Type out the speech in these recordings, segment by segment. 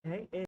Hey, hey,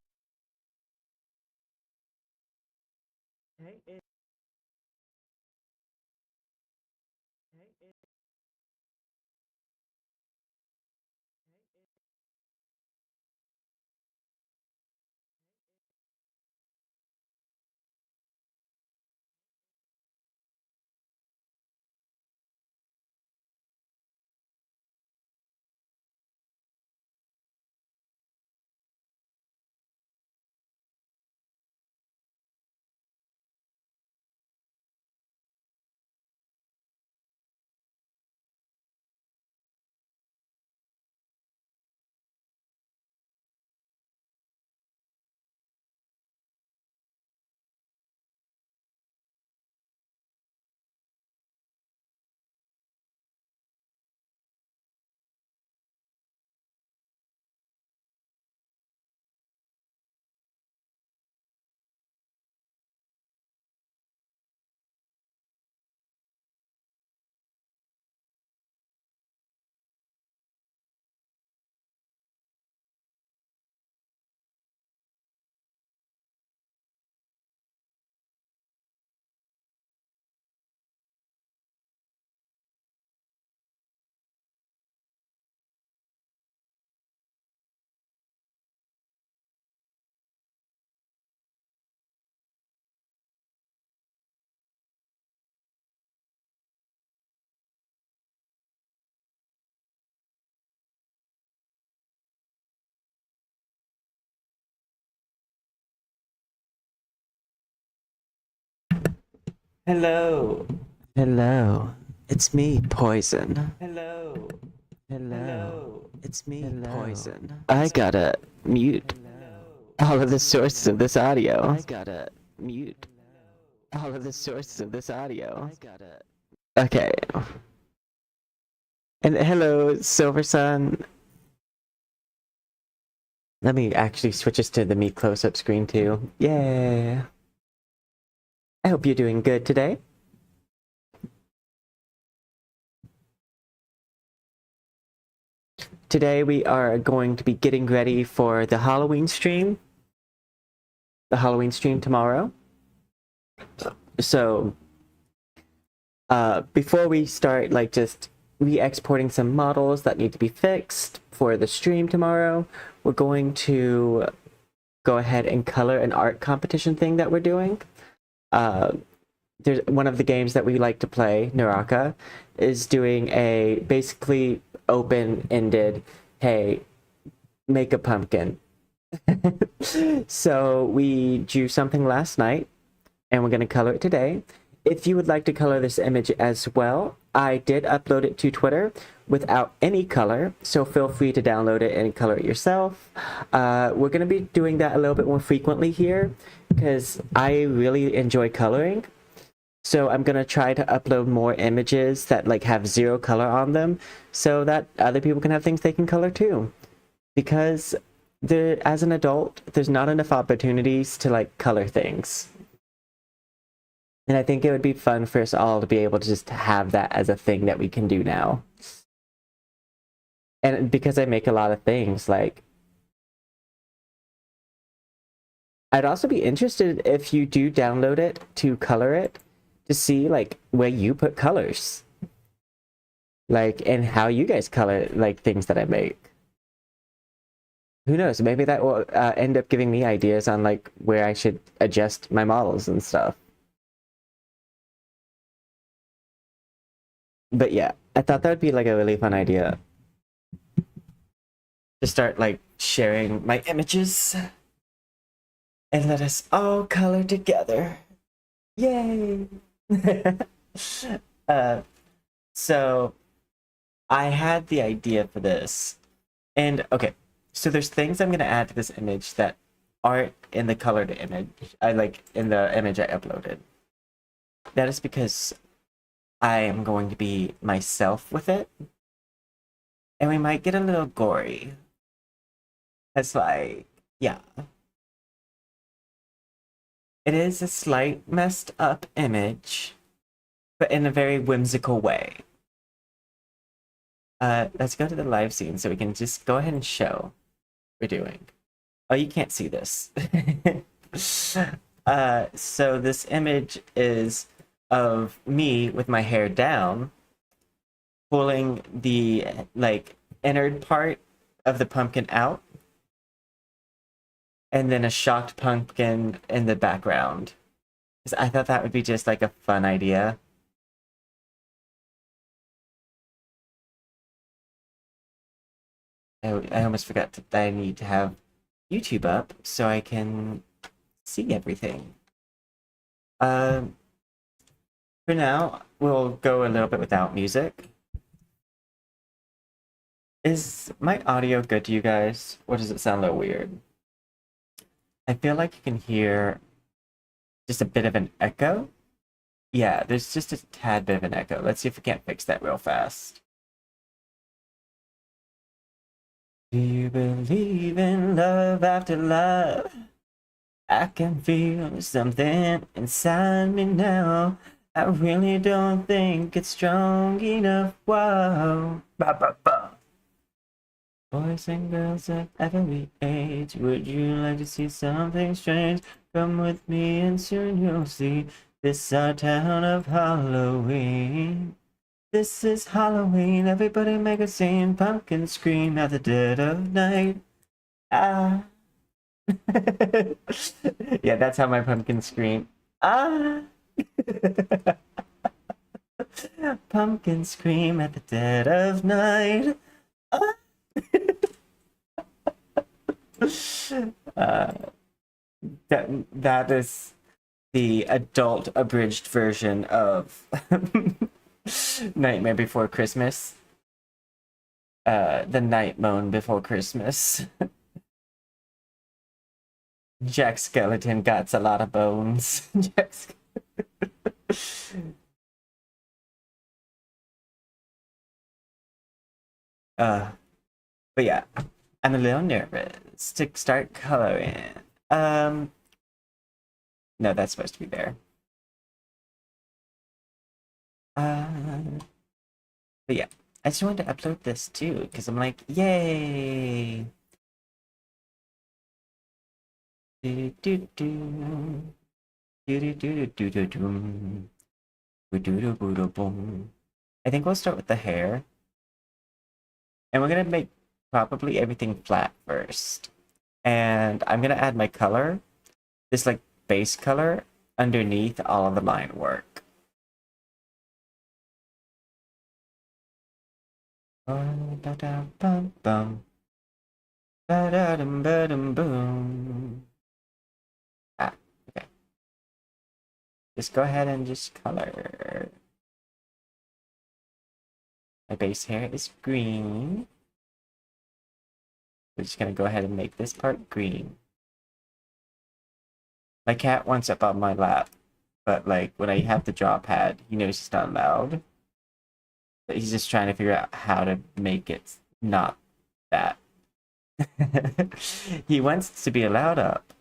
Hello. Hello. It's me, Poison. hello, Hello. hello, It's me, hello, Poison. I gotta mute all of the sources of this audio. I gotta mute all of the sources of this audio. Okay. And hello, Silver Sun. Let me actually switch this to the me close-up screen too. Yeah. I hope you're doing good today. Today we are going to be getting ready for the Halloween stream. The Halloween stream tomorrow. So, before we start, like, just re-exporting some models that need to be fixed for the stream tomorrow, we're going to go ahead and color an art competition thing that we're doing. There's one of the games that we like to play, 0aks, is doing a basically open-ended, hey, make a pumpkin. So we drew something last night, and we're going to color it today. If you would like to color this image as well, I did upload it to Twitter without any color, so feel free to download it and color it yourself. We're going to be doing that a little bit more frequently here because I really enjoy coloring. So I'm going to try to upload more images that like have zero color on them so that other people can have things they can color too. Because as an adult, there's not enough opportunities to like color things. And I think it would be fun for us all to be able to just have that as a thing that we can do now. And because I make a lot of things, like, I'd also be interested if you do download it to color it to see like where you put colors. Like, and how you guys color like things that I make. Who knows? Maybe that will end up giving me ideas on like where I should adjust my models and stuff. But yeah, I thought that would be like a really fun idea to start like sharing my images and let us all color together. Yay! uh, so I had the idea for this, and okay, so there's things I'm gonna add to this image that aren't in the colored image. I like in the image I uploaded. That is because I am going to be myself with it, and we might get a little gory. It's like, yeah. It is a slight messed up image, but in a very whimsical way. Let's go to the live scene so we can just go ahead and show what we're doing. Oh, you can't see this. So this image is of me with my hair down, pulling the like innard part of the pumpkin out, and then a shocked pumpkin in the background. 'Cause I thought that would be just like a fun idea. I almost forgot that I need to have YouTube up so I can see everything. Um, for now, we'll go a little bit without music. Is my audio good to you guys? Or does it sound a little weird? I feel like you can hear just a bit of an echo. Yeah, there's just a tad bit of an echo. Let's see if we can't fix that real fast. Do you believe in love after love? I can feel something inside me now. I really don't think it's strong enough. Whoa. Ba, ba, ba. Boys and girls of every age, would you like to see something strange? Come with me and soon you'll see. This our town of Halloween. This is Halloween, everybody make a scene. Pumpkin scream at the dead of night. Ah. Yeah, that's how my pumpkin scream. Ah. Pumpkin scream at the dead of night. Ah. uh, that is the adult abridged version of Nightmare Before Christmas. The Night Moan Before Christmas. Jack Skeleton got a lot of bones. But yeah, I'm a little nervous to start coloring. No, that's supposed to be there. But yeah, I just wanted to upload this too, because I'm like, yay! Do do do do do do do do do do. I think we'll start with the hair. And we're gonna make probably everything flat first. And I'm gonna add my color, this like base color, underneath all of the line work. Boom. Ah, okay. Just go ahead and just color. My base hair is green. We're just gonna go ahead and make this part green. My cat wants up on my lap, but like when I have the draw pad, he knows he's not allowed. But he's just trying to figure out how to make it not that. He wants to be allowed up,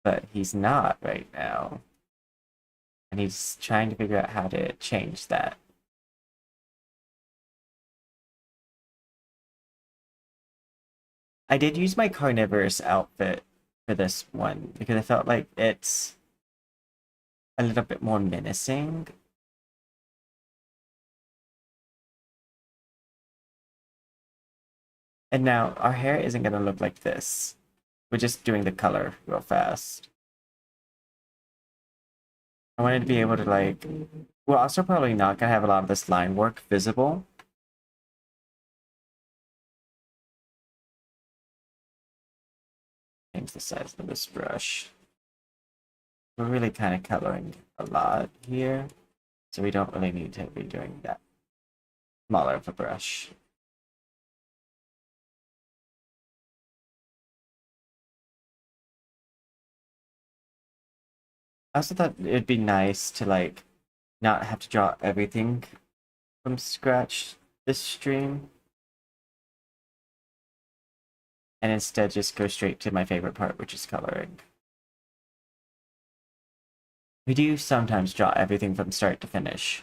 but he's not right now. And he's trying to figure out how to change that. I did use my carnivorous outfit for this one because I felt like it's a little bit more menacing. And now our hair isn't going to look like this. We're just doing the color real fast. I wanted to be able to like, we're also probably not going to have a lot of this line work visible. Change the size of this brush. We're really kind of coloring a lot here, so we don't really need to be doing that smaller of a brush. I also thought it'd be nice to like not have to draw everything from scratch this stream, and instead just go straight to my favorite part, which is coloring. We do sometimes draw everything from start to finish.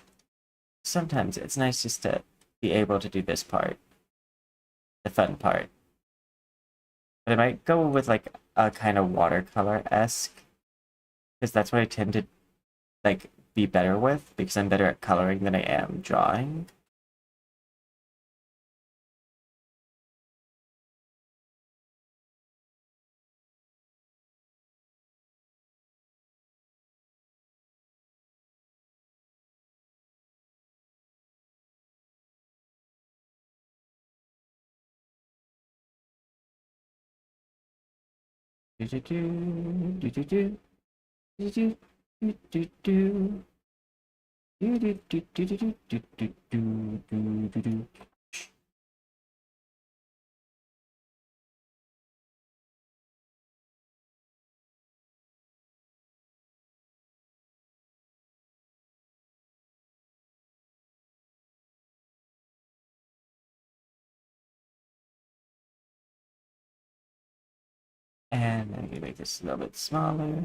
Sometimes it's nice just to be able to do this part, the fun part. But I might go with like a kind of watercolor-esque, because that's what I tend to like be better with, because I'm better at coloring than I am drawing. Do do do do do do do do do do. Do do do do do do do do do do do. And I'm gonna make this a little bit smaller.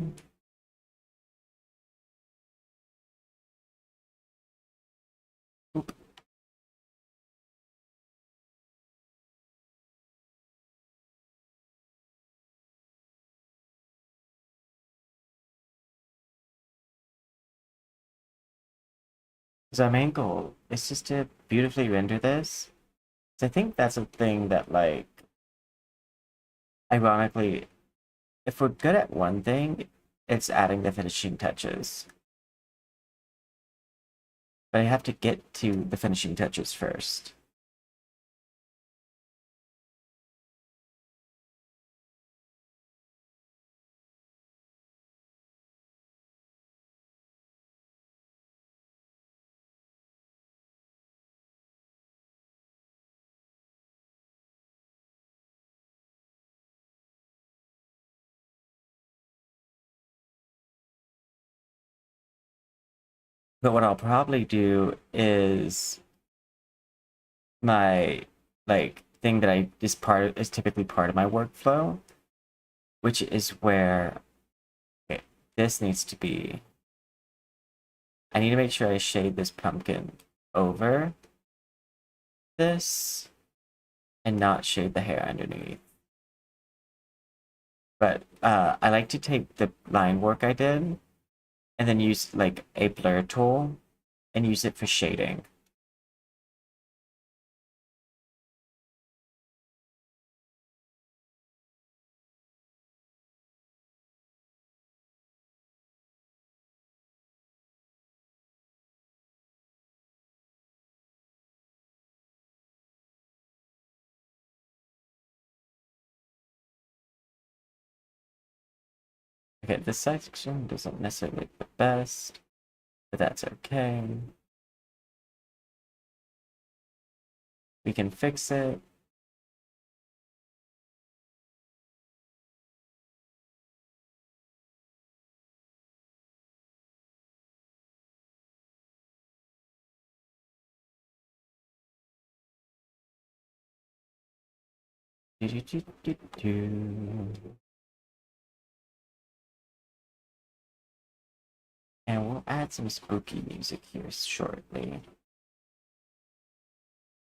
Oop. So our main goal is just to beautifully render this. So I think that's a thing that, like, ironically, if we're good at one thing, it's adding the finishing touches. But I have to get to the finishing touches first. But what I'll probably do is my like thing that I is typically part of my workflow, which is where okay, this needs to be. I need to make sure I shade this pumpkin over this and not shade the hair underneath. But I like to take the line work I did and then use like a blur tool and use it for shading. Okay, this section doesn't necessarily look the best, but that's okay. We can fix it. Do, do, do, do, do. And we'll add some spooky music here shortly.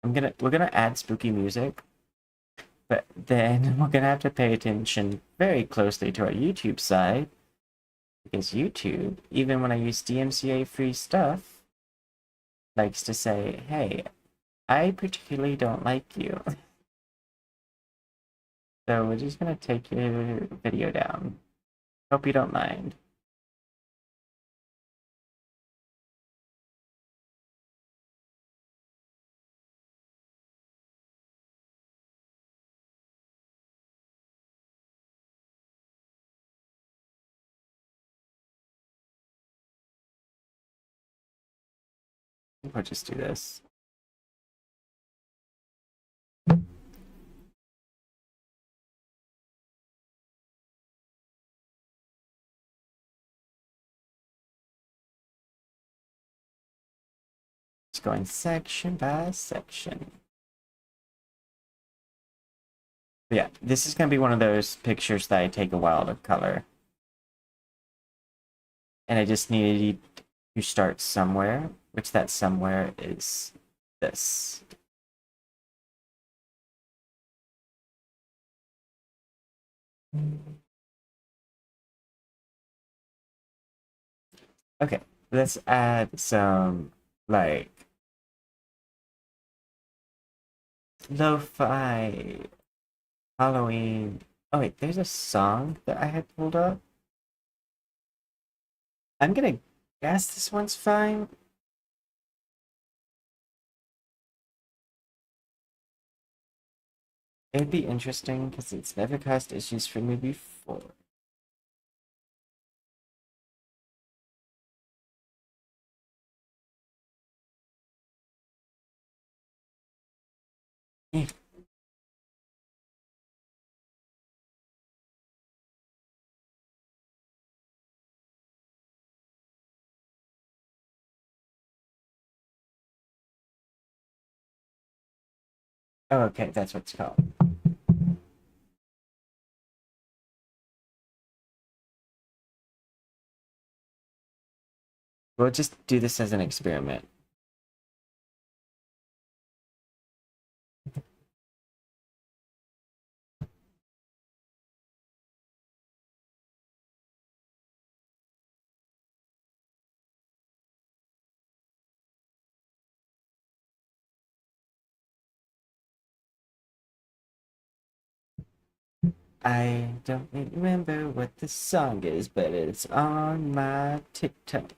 We're gonna add spooky music, but then we're gonna have to pay attention very closely to our YouTube side, because YouTube, even when I use DMCA free stuff, likes to say, hey, I particularly don't like you. So we're just gonna take your video down. Hope you don't mind. We'll just do this. Just going section by section. But yeah, this is gonna be one of those pictures that I take a while to color. And I just needed to start somewhere, which that somewhere is this. Okay, let's add some, like, lo-fi Halloween. Oh wait, there's a song that I had pulled up. I'm gonna guess this one's fine. It'd be interesting because it's never caused issues for me before. Eh. Oh, okay, that's what it's called. We'll just do this as an experiment. I don't remember what the song is, but it's on my TikTok.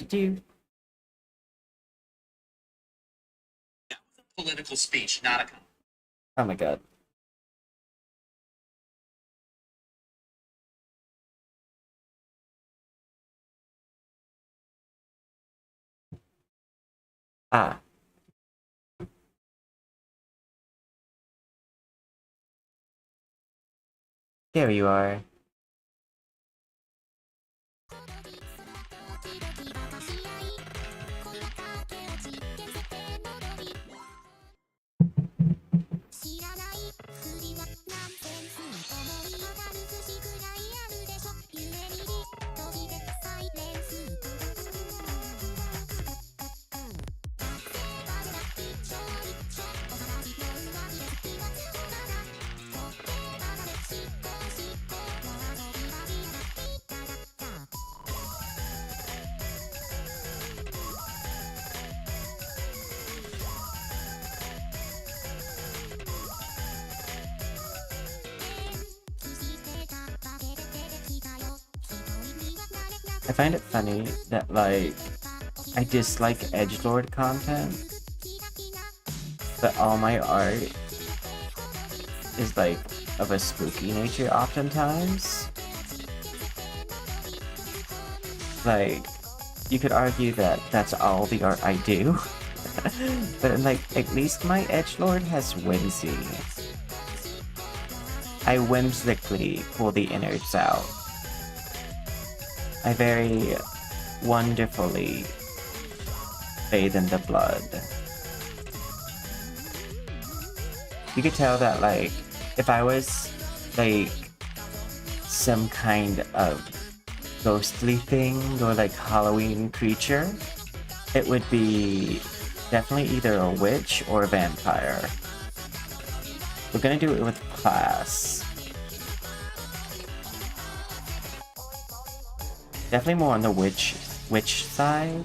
Do. Political speech, not a. Oh my god. Ah. There you are. I find it funny that, like, I dislike edgelord content, but all my art is, like, of a spooky nature oftentimes. Like, you could argue that that's all the art I do, but, like, at least my edgelord has whimsy. I whimsically pull the innards out. I very wonderfully bathe in the blood. You could tell that, like, if I was, like, some kind of ghostly thing or, like, Halloween creature, it would be definitely either a witch or a vampire. We're gonna do it with class. Definitely more on the witch side.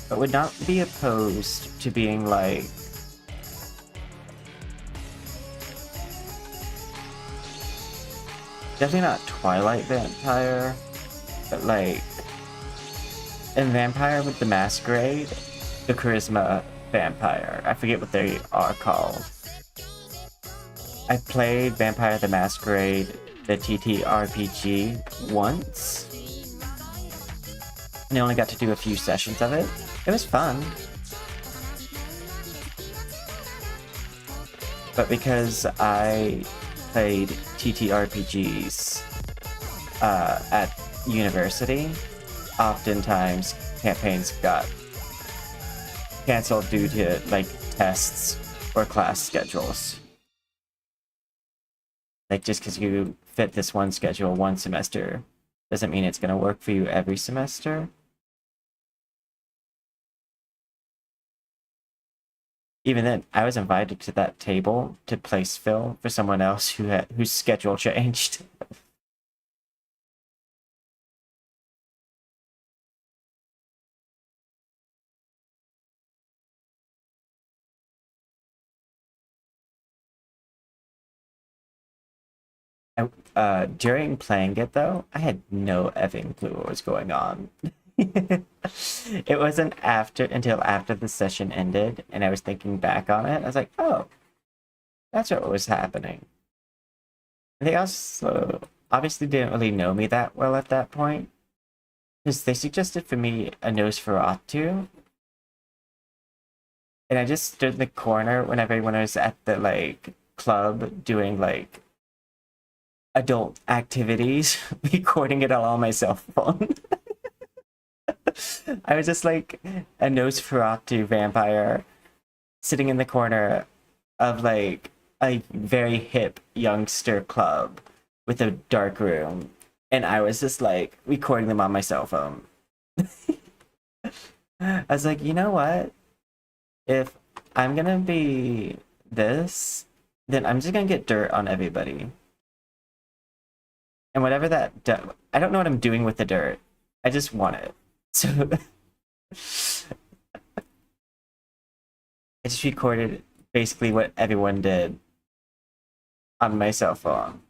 But would not be opposed to being, like, definitely not Twilight Vampire, but, like, in Vampire with the Masquerade, the Charisma Vampire. I forget what they are called. I played Vampire the Masquerade, the TTRPG, once. And I only got to do a few sessions of it. It was fun. But because I played TTRPGs at university, oftentimes campaigns got canceled due to, like, tests or class schedules. Like, just because you fit this one schedule one semester doesn't mean it's going to work for you every semester. even then, I was invited to that table to place fill for someone else whose schedule changed. During playing it though, I had no effing clue what was going on. It wasn't until after the session ended and I was thinking back on it. I was like, oh, that's what was happening. They also obviously didn't really know me that well at that point, because they suggested for me a Nosferatu, and I just stood in the corner whenever everyone was at the like club doing like adult activities, recording it all on my cell phone. I was just like a Nosferatu vampire sitting in the corner of like a very hip youngster club with a dark room, and I was just like recording them on my cell phone. I was like, you know what? If I'm gonna be this, then I'm just gonna get dirt on everybody. And whatever I don't know what I'm doing with the dirt. I just want it. So I just recorded basically what everyone did on my cell phone.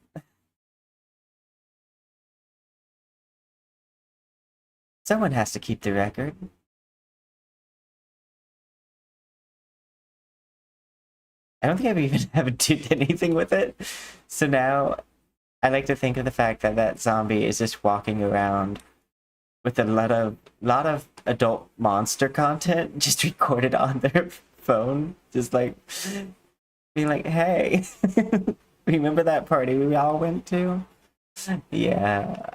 Someone has to keep the record. I don't think I've even have did anything with it. So now I like to think of the fact that that zombie is just walking around with a lot of adult monster content just recorded on their phone, just like being like, "Hey, remember that party we all went to?" Yeah.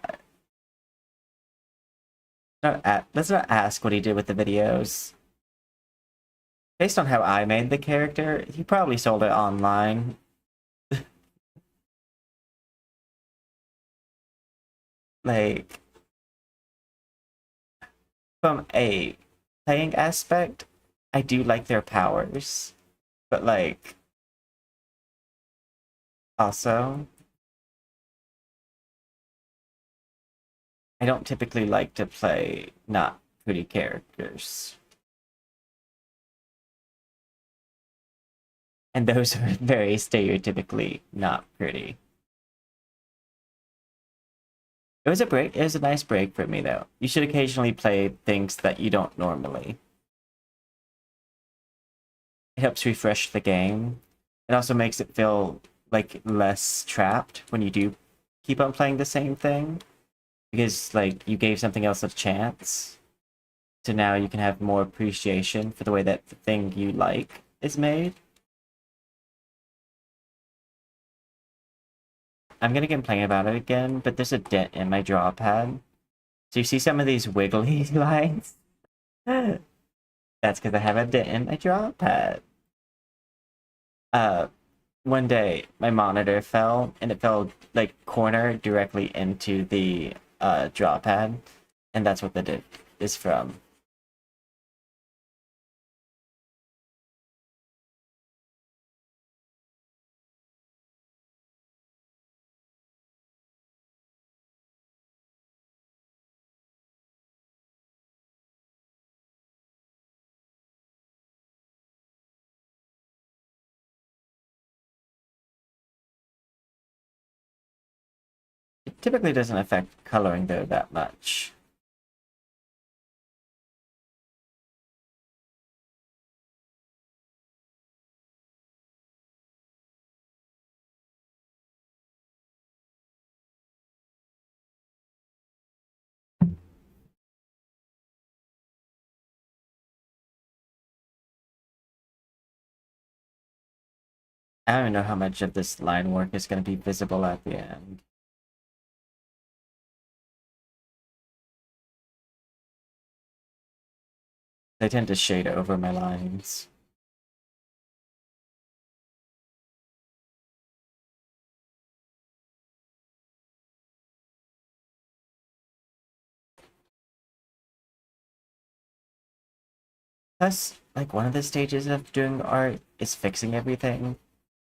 Let's not ask what he did with the videos. Based on how I made the character, he probably sold it online. Like, from a playing aspect, I do like their powers, but like, also, I don't typically like to play not pretty characters. And those are very stereotypically not pretty. It was a break. It was a nice break for me, though. You should occasionally play things that you don't normally. It helps refresh the game. It also makes it feel like less trapped when you do keep on playing the same thing, because like you gave something else a chance. So now you can have more appreciation for the way that the thing you like is made. I'm gonna complain about it again, but there's a dent in my draw pad. So you see some of these wiggly lines? That's because I have a dent in my draw pad. Uh, one day my monitor fell, and it fell like corner directly into the draw pad, and that's what the dent is from. It typically doesn't affect coloring though that much. I don't even know how much of this line work is going to be visible at the end. I tend to shade over my lines. Plus, like, one of the stages of doing art is fixing everything.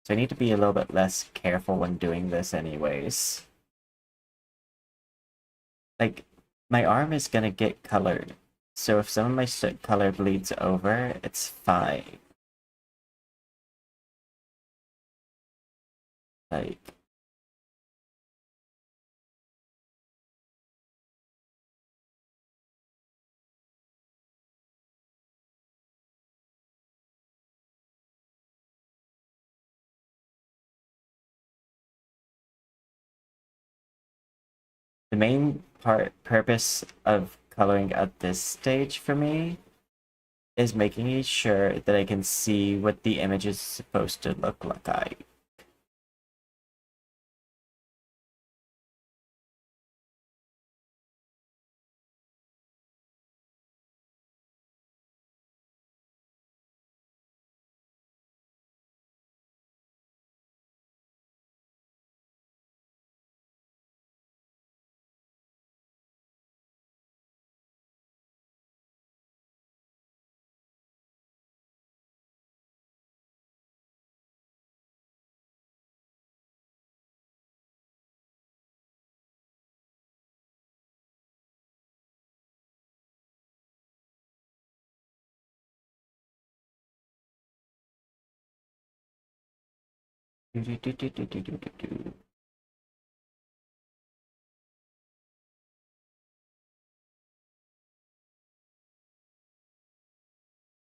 So I need to be a little bit less careful when doing this anyways. Like, my arm is gonna get colored. So if some of my color bleeds over, it's fine. Like... The main purpose of coloring at this stage for me is making sure that I can see what the image is supposed to look like.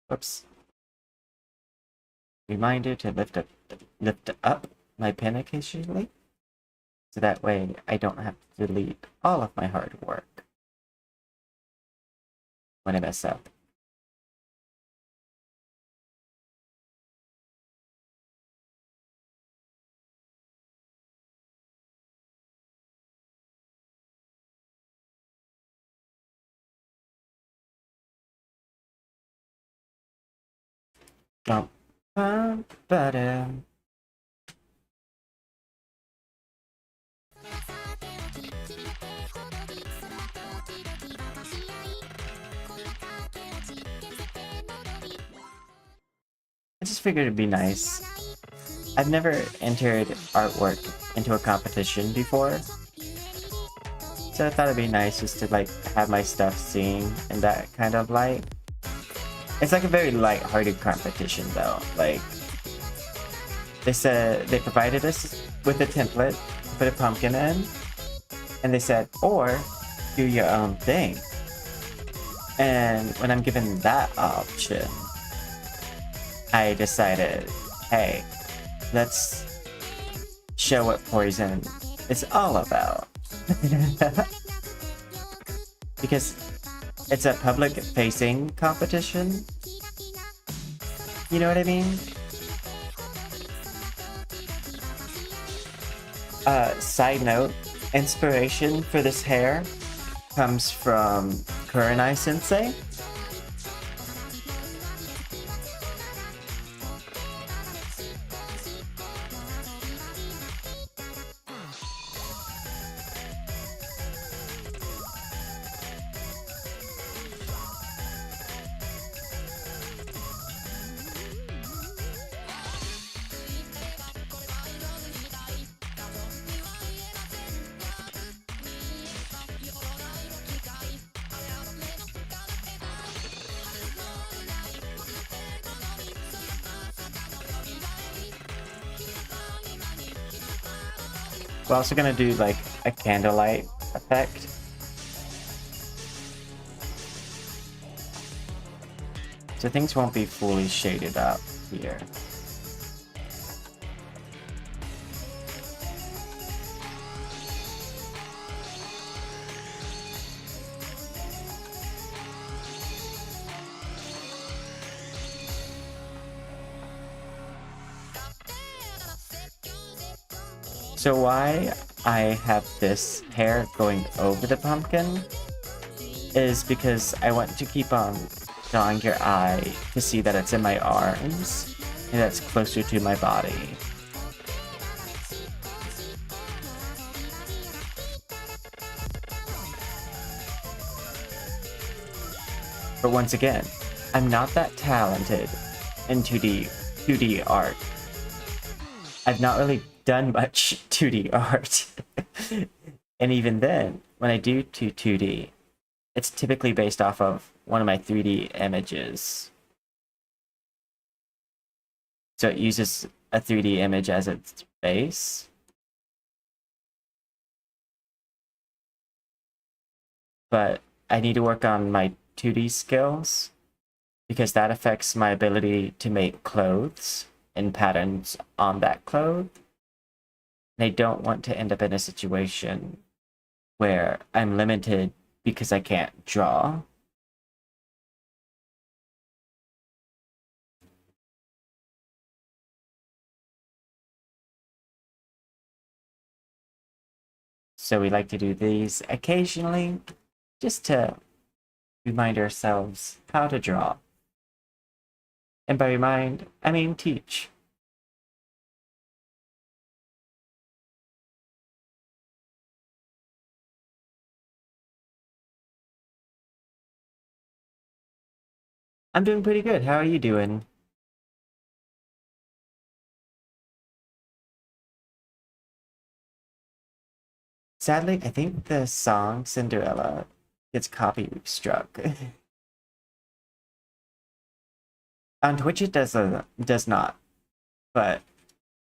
Whoops. Reminder to lift up my pen occasionally, so that way I don't have to delete all of my hard work when I mess up. Jump. Ba-dum. I just figured it'd be nice. I've never entered artwork into a competition before, so I thought it'd be nice just to like have my stuff seen in that kind of light. It's like a very light-hearted competition though. Like, they said they provided us with a template to put a pumpkin in, and they said, or do your own thing. And when I'm given that option, I decided, hey, let's show what Poison is all about. Because it's a public-facing competition. You know what I mean? Side note, inspiration for this hair comes from Kurenai Sensei. We're also gonna do like a candlelight effect. So things won't be fully shaded up here. So why I have this hair going over the pumpkin is because I want to keep on drawing your eye to see that it's in my arms and that's closer to my body. But once again, I'm not that talented in 2D art. I've not really done much 2D art. And even then, when I do 2D, it's typically based off of one of my 3D images. So it uses a 3D image as its base. But I need to work on my 2D skills because that affects my ability to make clothes and patterns on that cloth. And I don't want to end up in a situation where I'm limited because I can't draw. So we like to do these occasionally just to remind ourselves how to draw. And by remind, I mean teach. I'm doing pretty good. How are you doing? Sadly, I think the song Cinderella gets copy struck. On Twitch it does not, but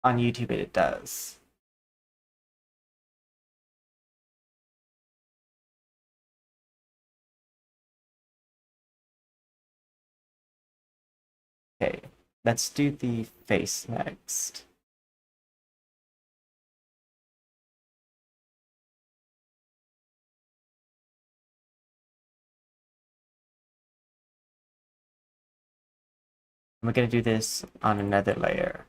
on YouTube it does. Okay, let's do the face next. We're gonna do this on another layer.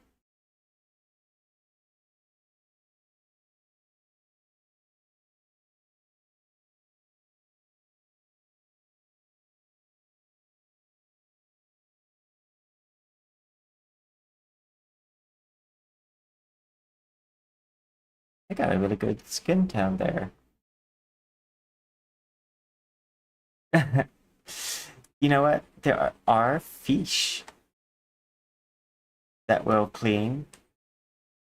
I got a really good skin tone there. You know what? There are fish that will clean.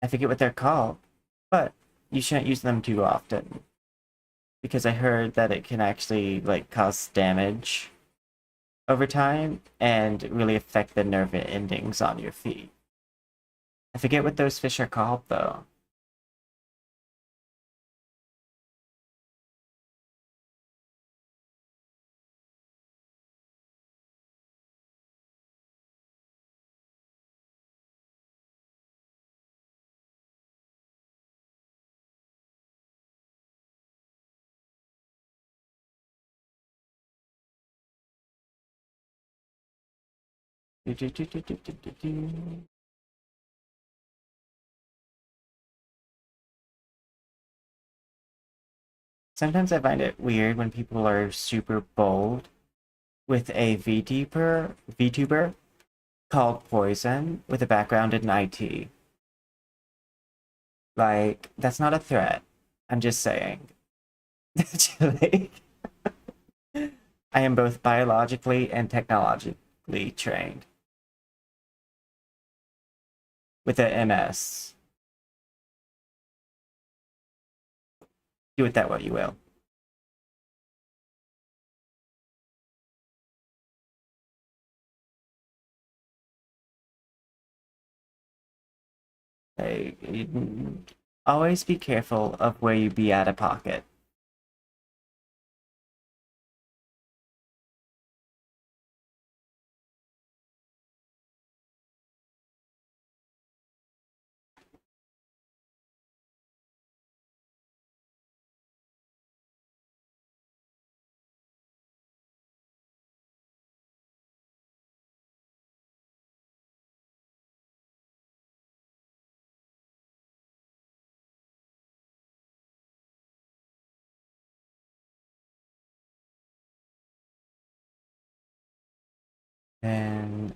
I forget what they're called, but you shouldn't use them too often because I heard that it can actually like cause damage over time and really affect the nerve endings on your feet. I forget what those fish are called though. Do, do, do, do, do, do, do, do. Sometimes I find it weird when people are super bold with a VTuber called Poison with a background in IT. Like, that's not a threat. I'm just saying. Like, I am both biologically and technologically trained with a MS. Do with that what you will. Like, always be careful of where you be out of pocket. And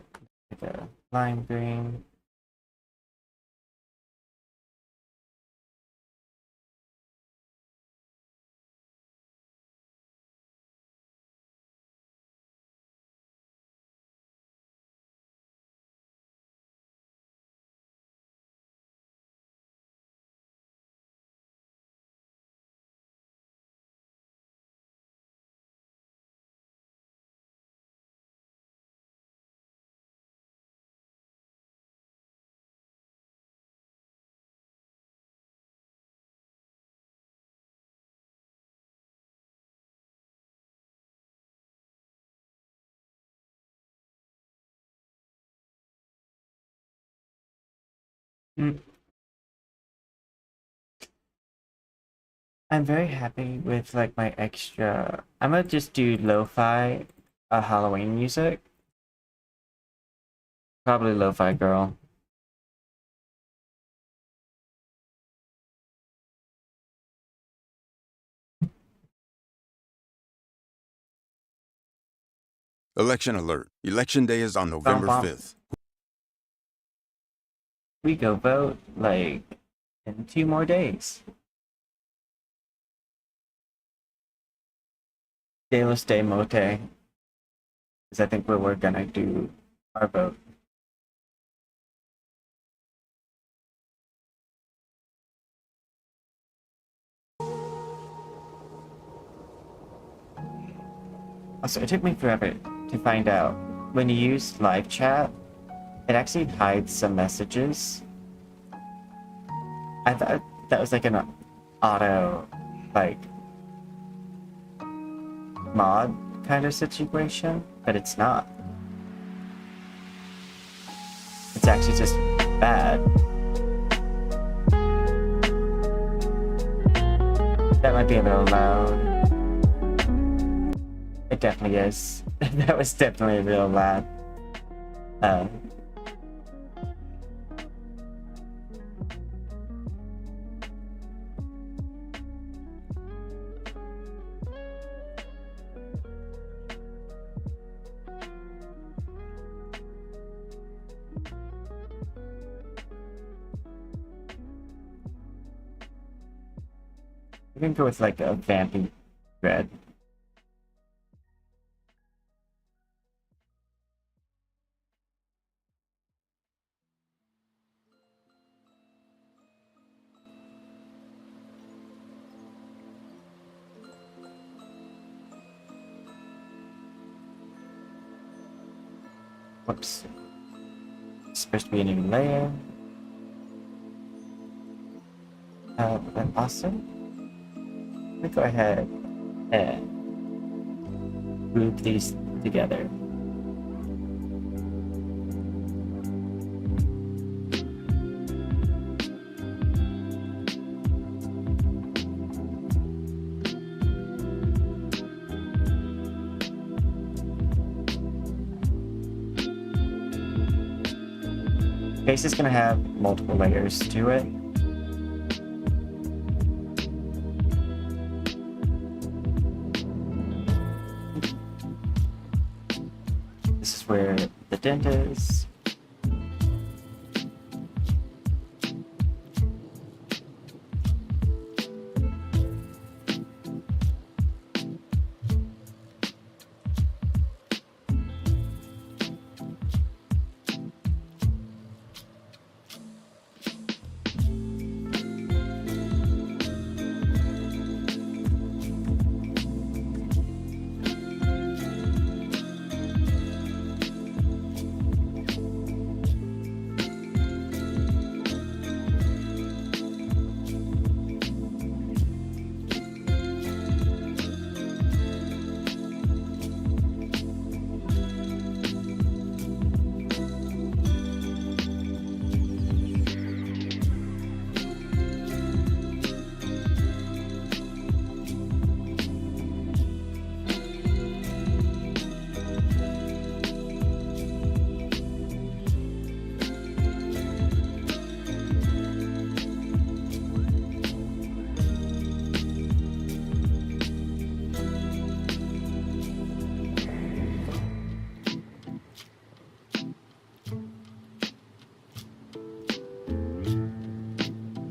the lime green. Mm. I'm very happy with like my extra. I'm gonna just do lo-fi Halloween music. Probably lo-fi girl. Election alert. Election day is on November Bum, 5th. we go vote like in 2 more days. De los de mote, because I think we're gonna do our vote. Also, it took me forever to find out when you use live chat, it actually hides some messages. I thought that was like an auto, like, mod kind of situation, but it's not. It's actually just bad. That might be a little loud. It definitely is. That was definitely real loud. We can go with like a vampy red. Whoops. It's supposed to be a new layer. And awesome. Let me go ahead and group these together. Face is gonna have multiple layers to it. This is where the dent is.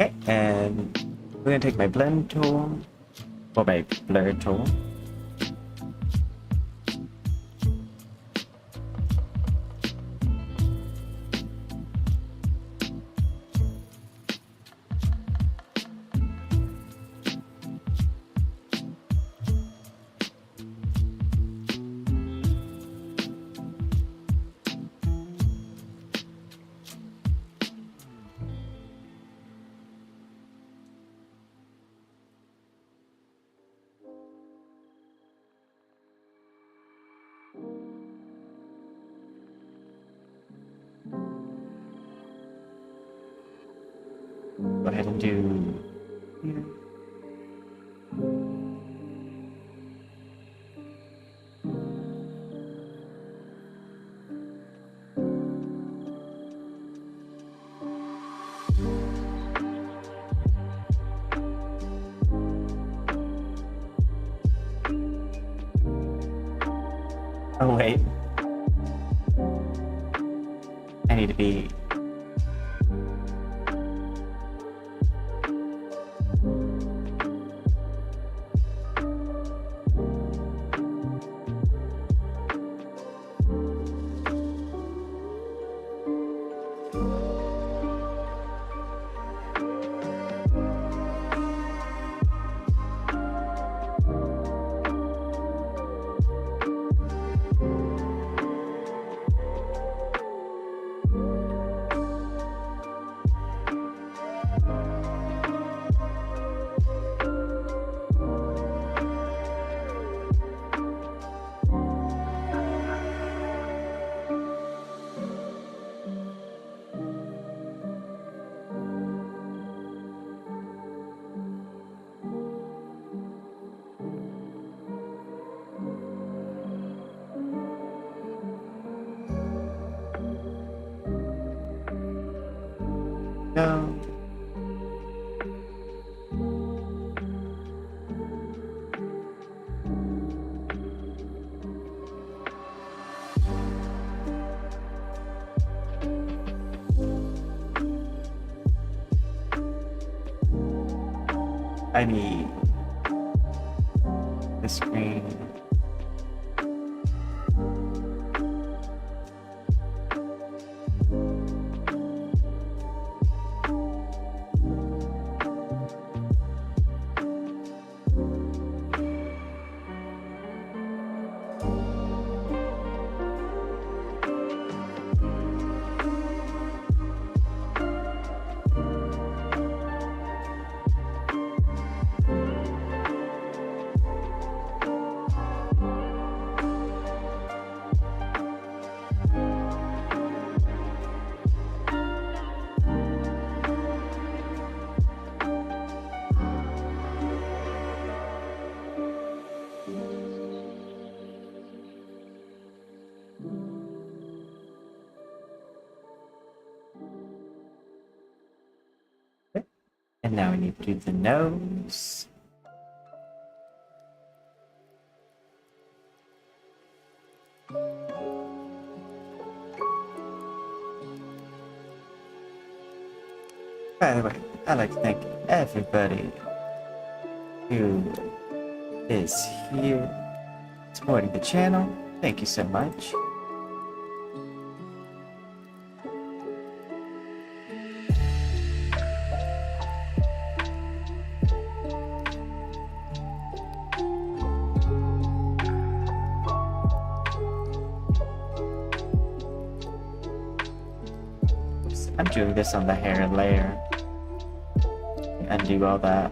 Okay, and we're gonna take my blend tool, or my blur tool. Go ahead and do here. Oh wait. I need to be... Go. I need the screen. And now we need to do the nose. By the way, I'd like to thank everybody who is here supporting the channel. Thank you so much. I'm doing this on the hair layer. Undo all that.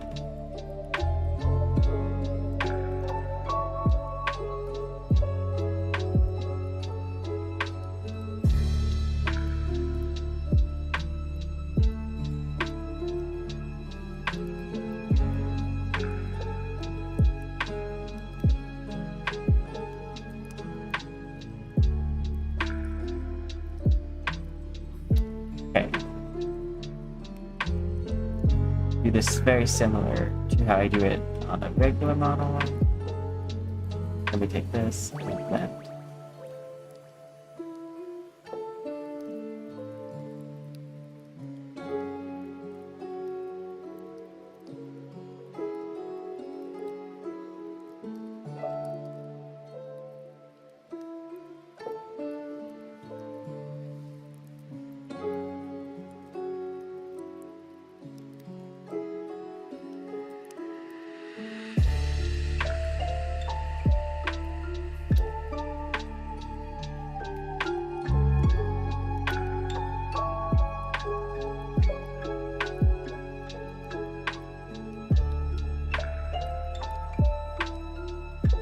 This is very similar to how I do it on a regular model. Let me take this and blend.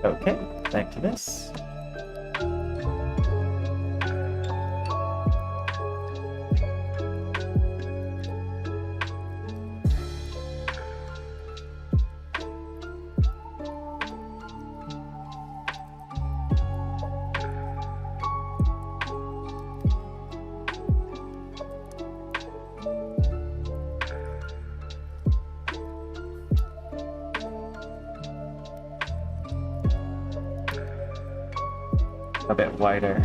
Okay, back to this. a bit wider.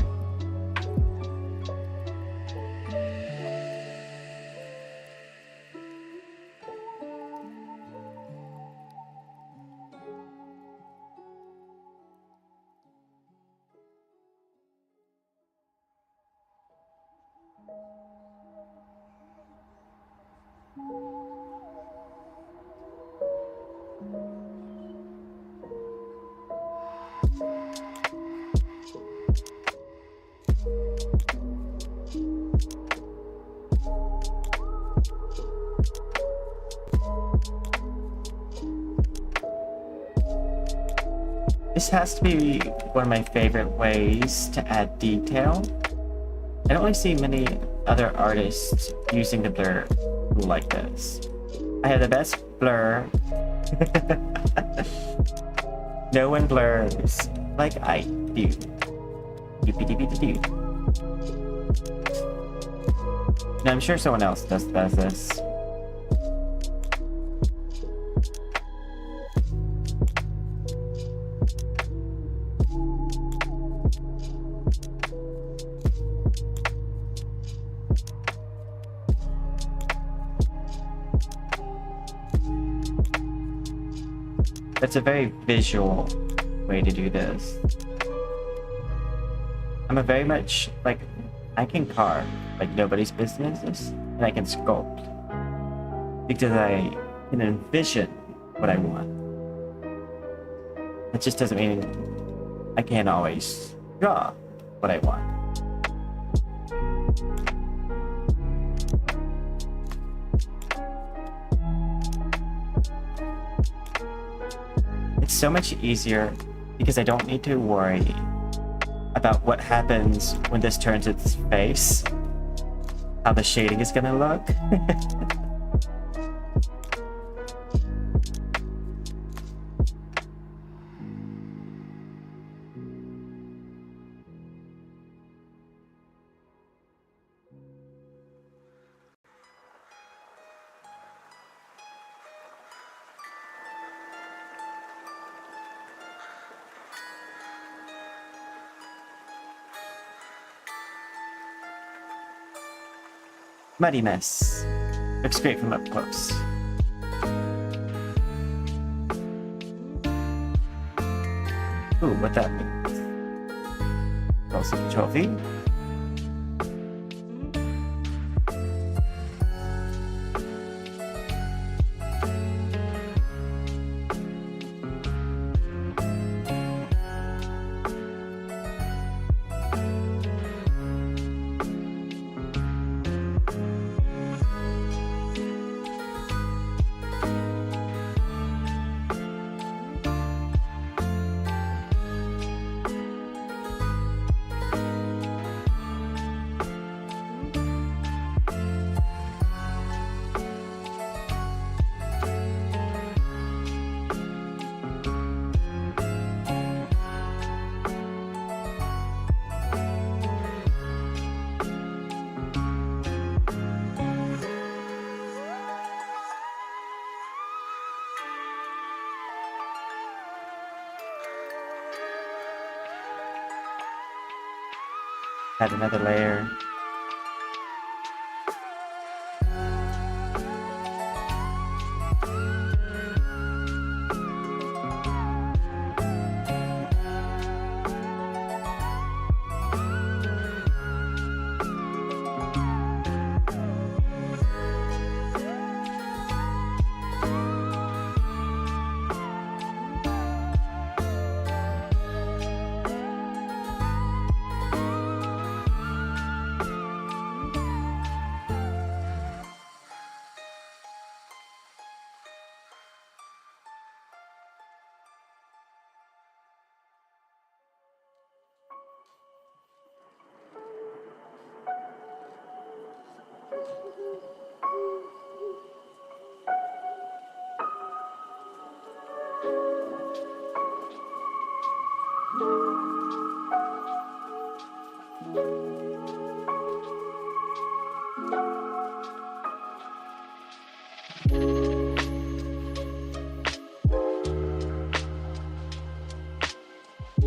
This has to be one of my favorite ways to add detail. I don't really see many other artists using the blur like this. I have the best blur. No one blurs like I do. Doopy-doopy-doo. Now I'm sure someone else does this. It's a very visual way to do this. I'm a very much like, I can carve like nobody's business, and I can sculpt because I can envision what I want. It just doesn't mean I can't always draw what I want. It's so much easier because I don't need to worry about what happens when this turns its face, how the shading is gonna look. Muddy mess. Looks great from up close. Ooh, what that means. Also the trophy. Add another layer.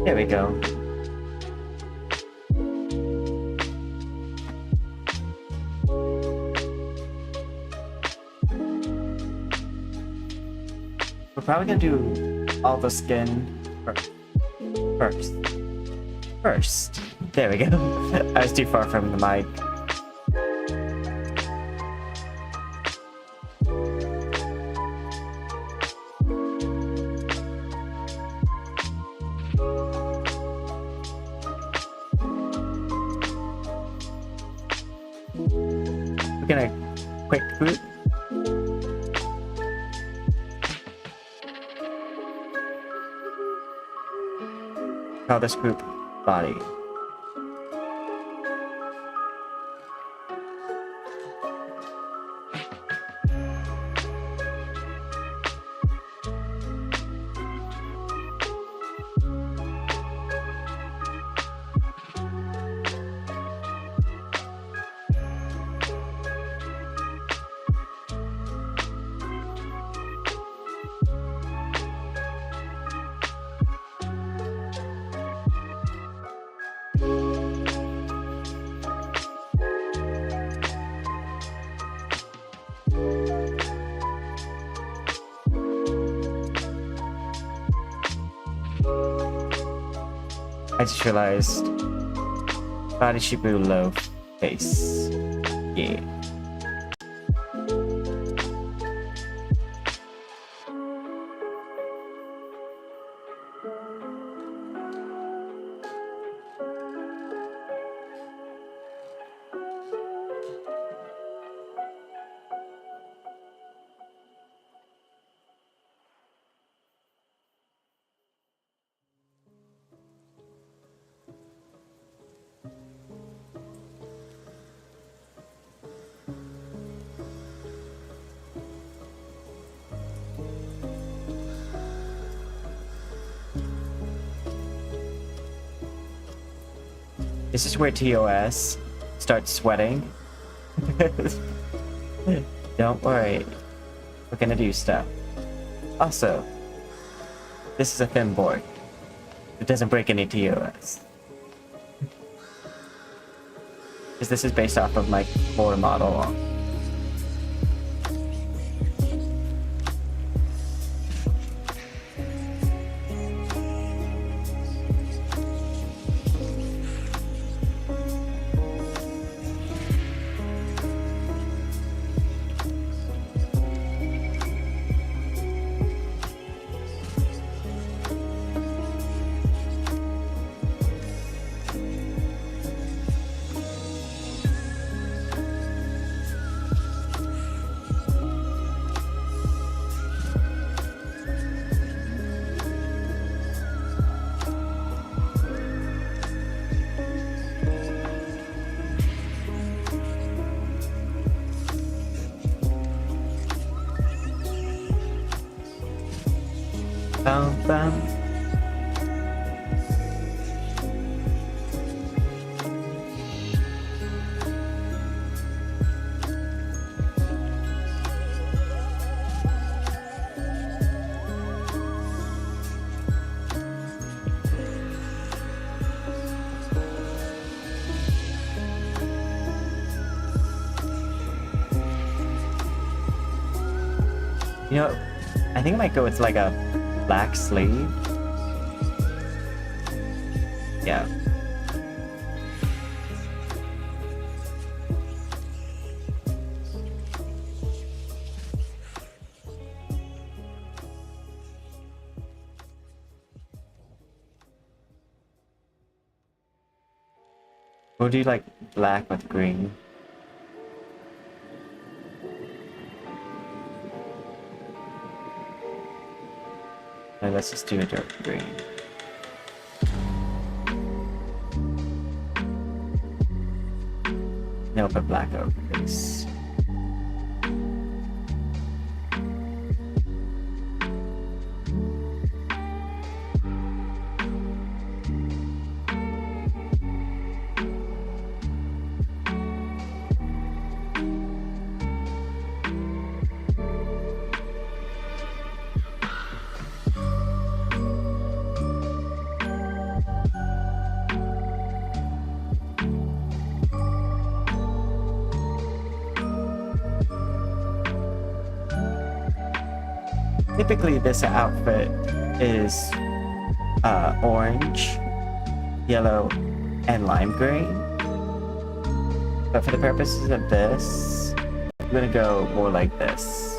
There we go. probably gonna do all the skin first. First. There we go. I was too far from the mic. We're gonna quick group. Call this group body. I just realized body should be low face. Yeah. This is where TOS starts sweating. Don't worry. We're gonna do stuff. Also, this is a thin board. It doesn't break any TOS. Because this is based off of my core model. Bum, bum. You know, I think I might go with like a black sleeve. Yeah. We'll do like black with green. And let's just do a dark green. Then we'll put black over this. Typically this outfit is orange, yellow, and lime green. But for the purposes of this, I'm gonna go more like this.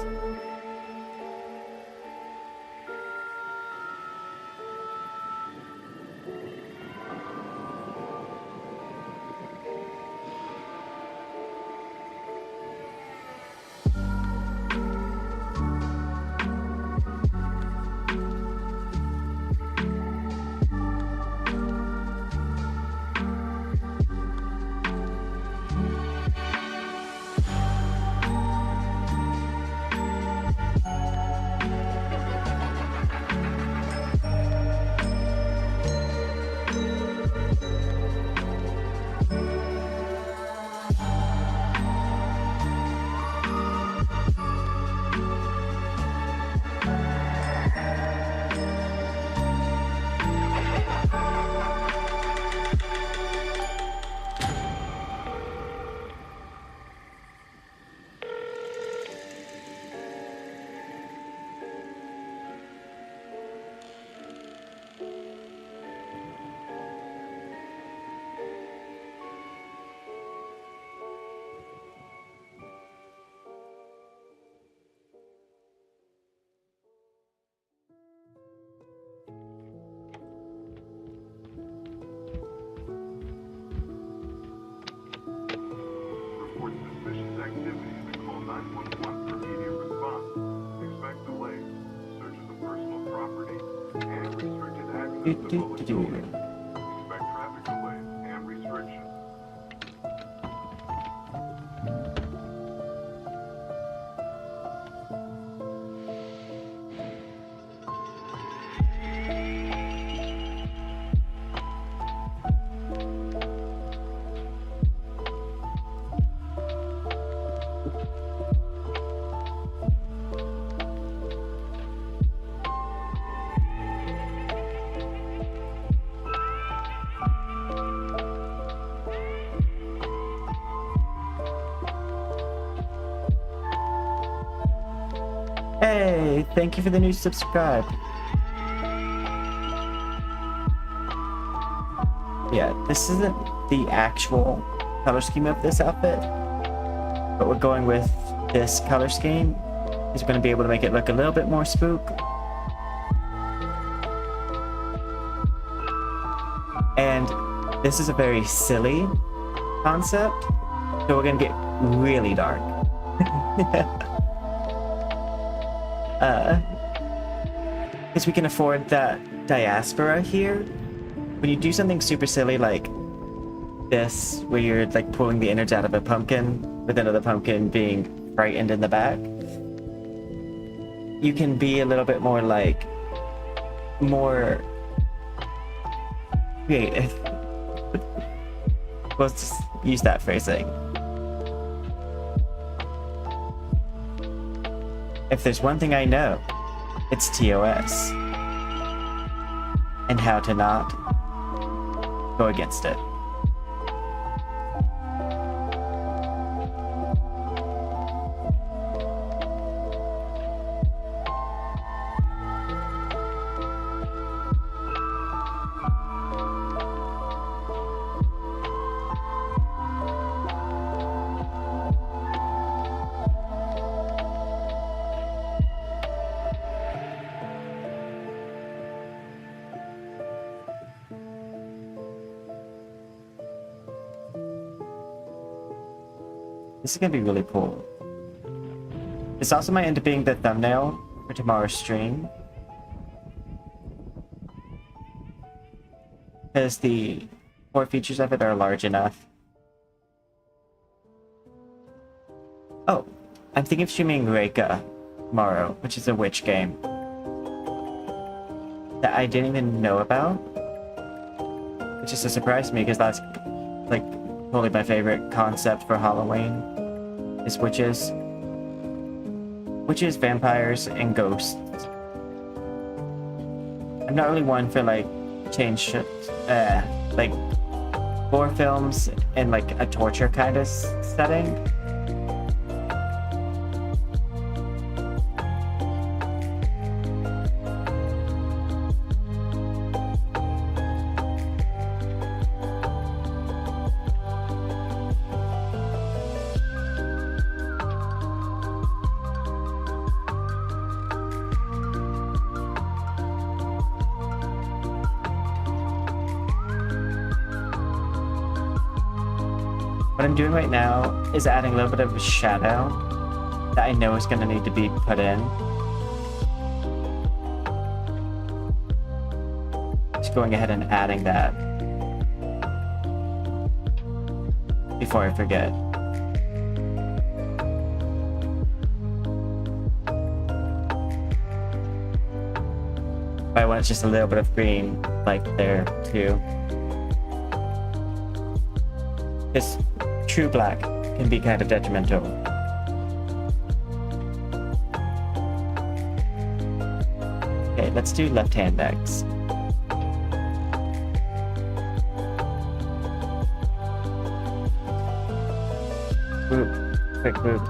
Hey, thank you for the new subscribe. Yeah, this isn't the actual color scheme of this outfit, but we're going with this color scheme because we're going to be able to make it look a little bit more spook. And this is a very silly concept, so we're going to get really dark. Because we can afford that diaspora here. When you do something super silly like this, where you're like pulling the innards out of a pumpkin, with another pumpkin being frightened in the back, you can be a little bit more like, more creative. Let's just use that phrasing. If there's one thing I know, it's TOS. And how to not go against it. This is gonna be really cool. This also might end up being the thumbnail for tomorrow's stream, because the core features of it are large enough. Oh, I'm thinking of streaming Reika tomorrow, which is a witch game that I didn't even know about, which is a surprise to me because that's like totally my favorite concept for Halloween. Is witches, vampires, and ghosts. I'm not really one for like like horror films in like a torture kind of setting. What I'm doing right now is adding a little bit of a shadow that I know is going to need to be put in. Just going ahead and adding that before I forget. I want just a little bit of green like there too. This true black can be kind of detrimental. Okay, let's do left hand next. Group, quick group.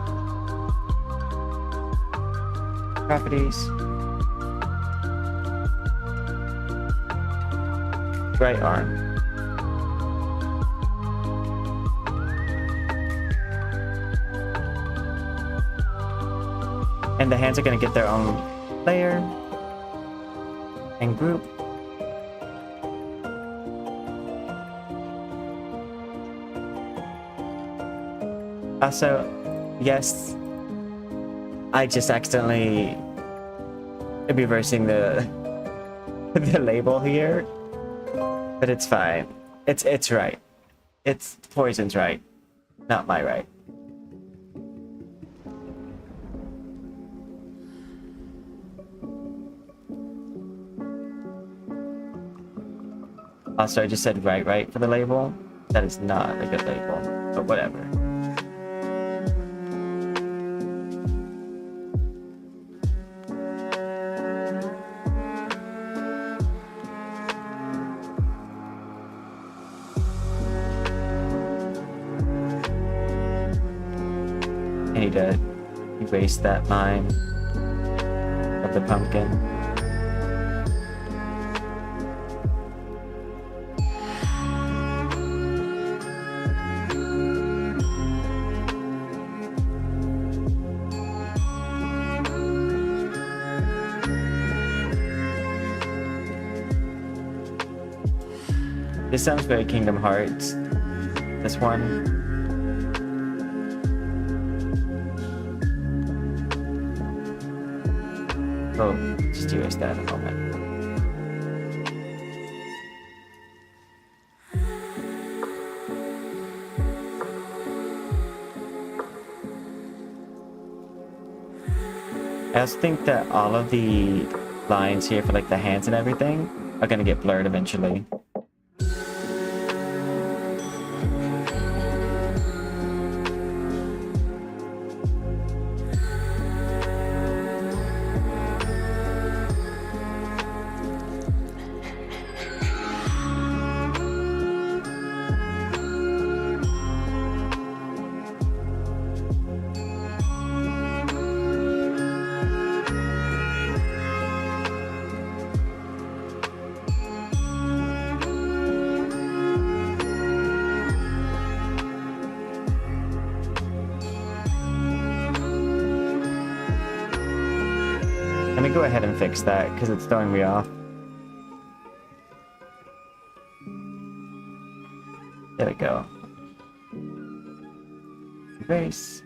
Properties. Right arm. And the hands are going to get their own layer and group. Also, yes, I just accidentally reversing the the label here, but it's fine. It's right. It's Poison's right, not my right. Also, I just said right for the label. That is not a good label, but whatever. I need to erase that line of the pumpkin. This sounds very Kingdom Hearts. This one. Oh, just erase that in a moment. I also think that all of the lines here for like the hands and everything are gonna get blurred eventually. Let me go ahead and fix that because it's throwing me off. There we go. Erase.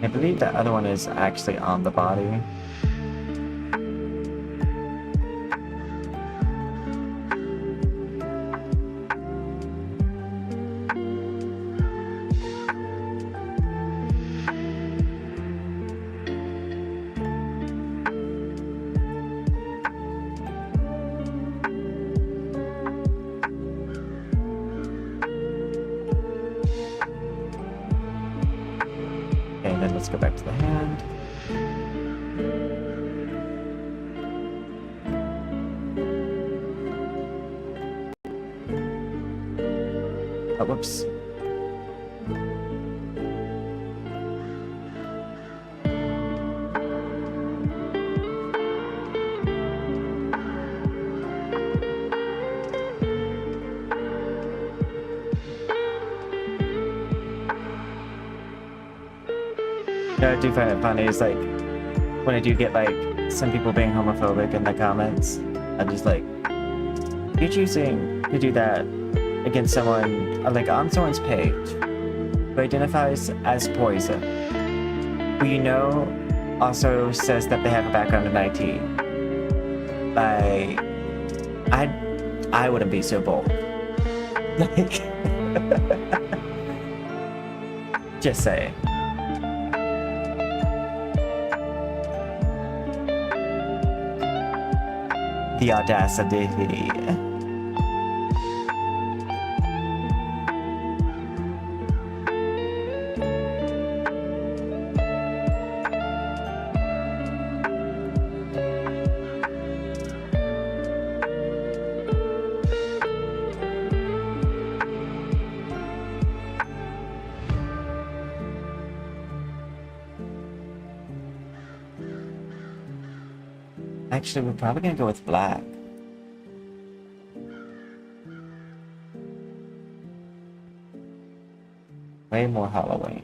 I believe that other one is actually on the body. And then let's go back to the hand. Oh, whoops. I do find it funny is like when I do get like some people being homophobic in the comments, I'm just like, you're choosing to do that against someone like on someone's page who identifies as Poison, who you know also says that they have a background in IT. Like, I wouldn't be so bold. Like, just saying. The audacity. Actually, we're probably gonna go with black. Way more Halloween.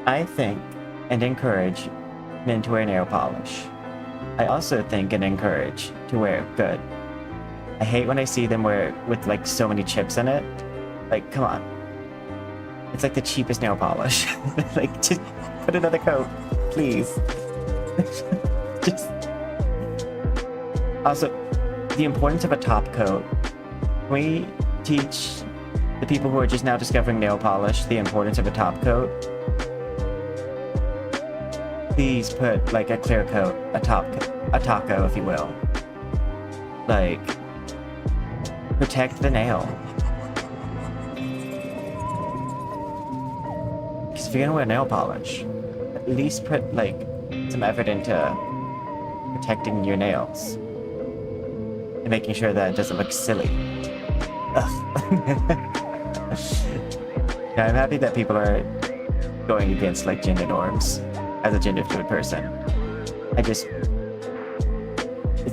I think and encourage men to wear nail polish. I also think and encourage to wear good. I hate when I see them wear it with like so many chips in it. Like, come on. It's like the cheapest nail polish. Like, just put another coat, please. Just. Also, the importance of a top coat. Can we teach the people who are just now discovering nail polish the importance of a top coat? Please put like a clear coat, a taco, if you will. Like, protect the nail. Because if you're gonna wear nail polish, at least put like some effort into protecting your nails and making sure that it doesn't look silly. Yeah, I'm happy that people are going against like gender norms. As a gender fluid person, it's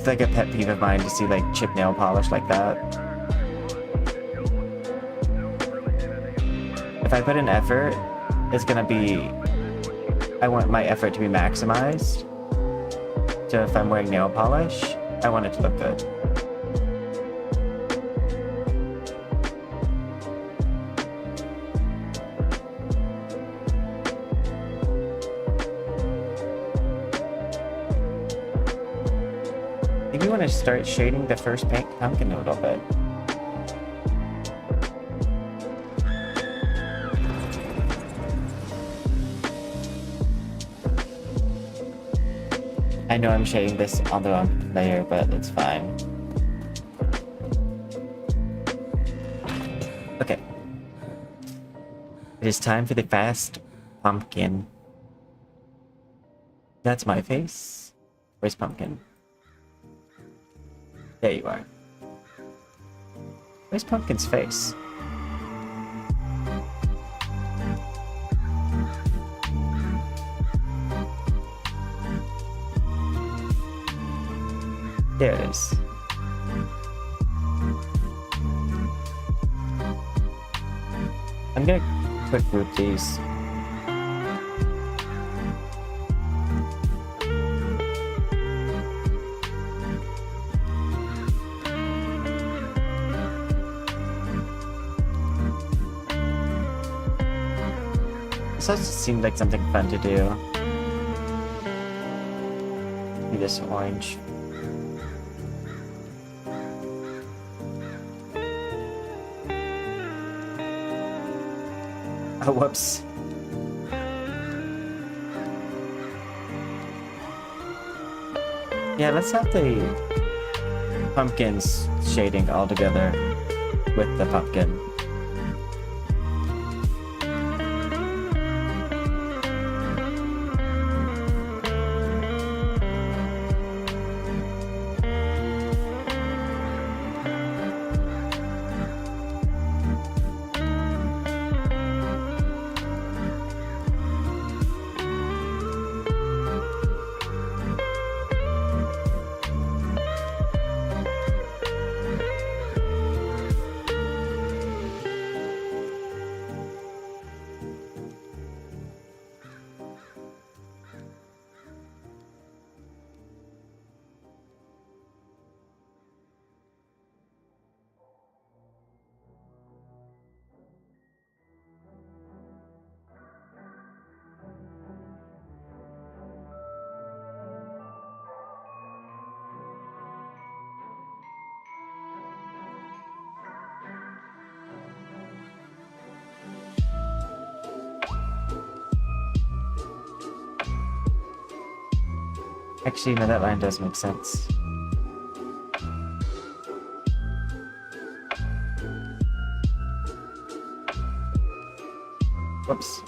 like a pet peeve of mine to see like chip nail polish like that. If I put in effort, it's gonna be, I want my effort to be maximized. So if I'm wearing nail polish, I want it to look good. Maybe you want to start shading the first pink pumpkin a little bit. I know I'm shading this on the wrong layer, but it's fine. Okay. It is time for the fast pumpkin. That's my face. Where's pumpkin? There you are. Where's Pumpkin's face? There it is. I'm gonna quick group these. This also seemed like something fun to do. Maybe this orange. Oh, whoops. Yeah, let's have the pumpkin's shading all together with the pumpkin. Actually, no, that line does make sense. Whoops.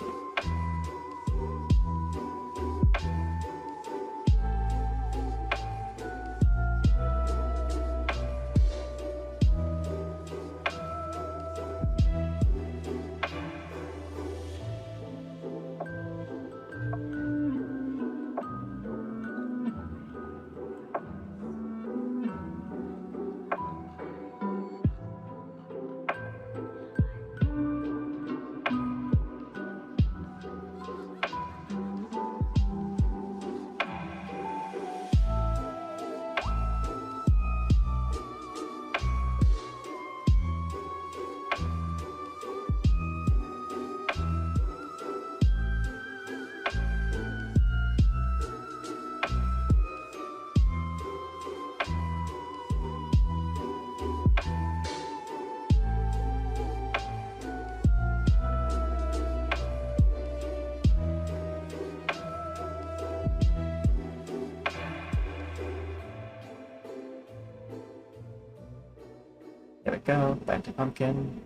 There we go, back to pumpkin.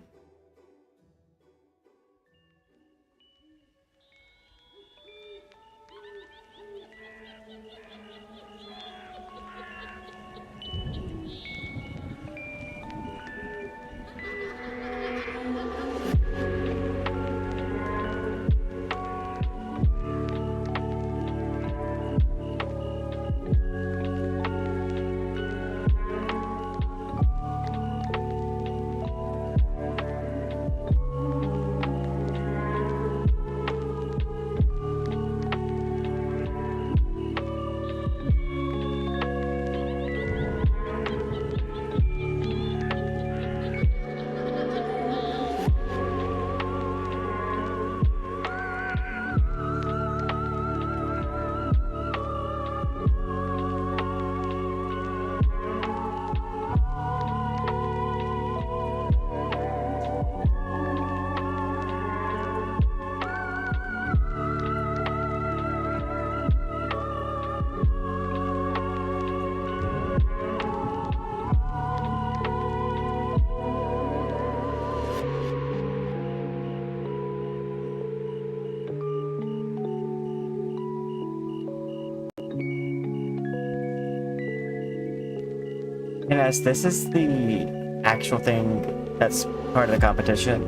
And as this is the actual thing that's part of the competition,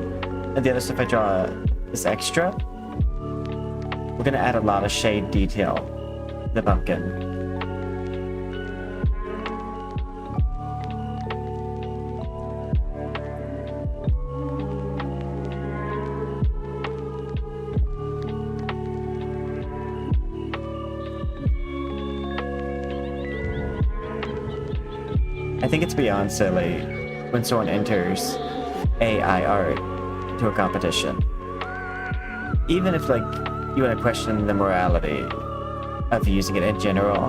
and the other stuff I draw is extra, we're gonna add a lot of shade detail to the pumpkin. I think it's beyond silly when someone enters AI art to a competition. Even if, like, you want to question the morality of using it in general,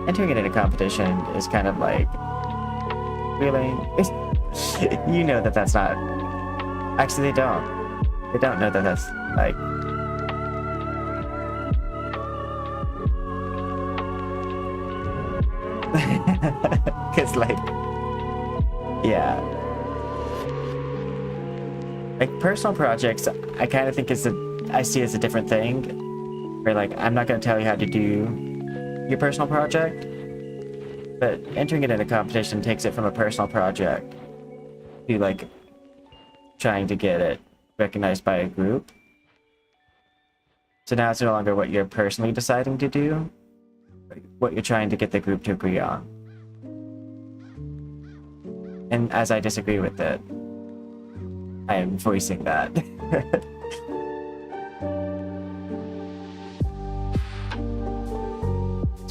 entering it in a competition is kind of like, really? You know that that's not... Actually, they don't. They don't know that that's, like... Because, like, Yeah. Like personal projects, I kind of think I see as a different thing. Where like, I'm not going to tell you how to do your personal project, but entering it in a competition takes it from a personal project to like trying to get it recognized by a group. So now it's no longer what you're personally deciding to do, but what you're trying to get the group to agree on. And as I disagree with it, I am voicing that.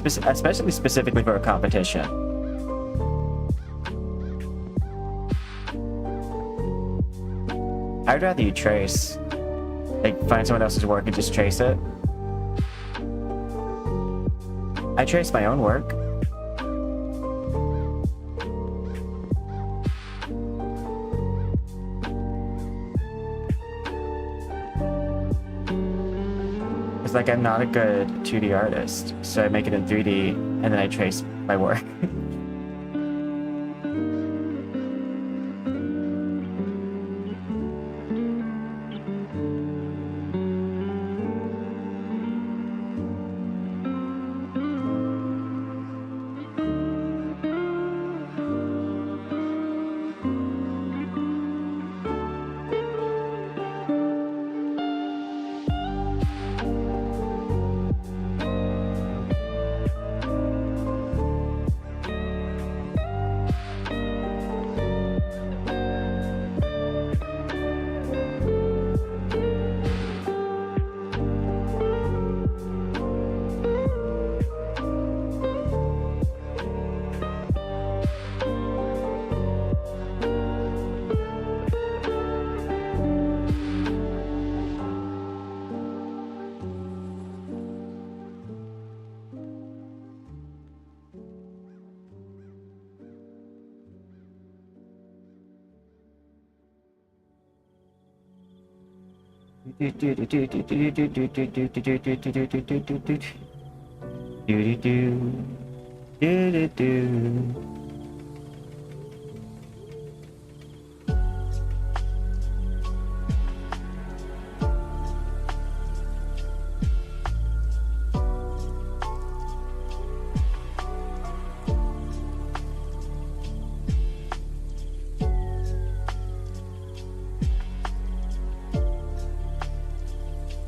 Especially specifically for a competition. I'd rather you trace. Like, find someone else's work and just trace it. I trace my own work. It's like I'm not a good 2D artist, so I make it in 3D and then I trace my work.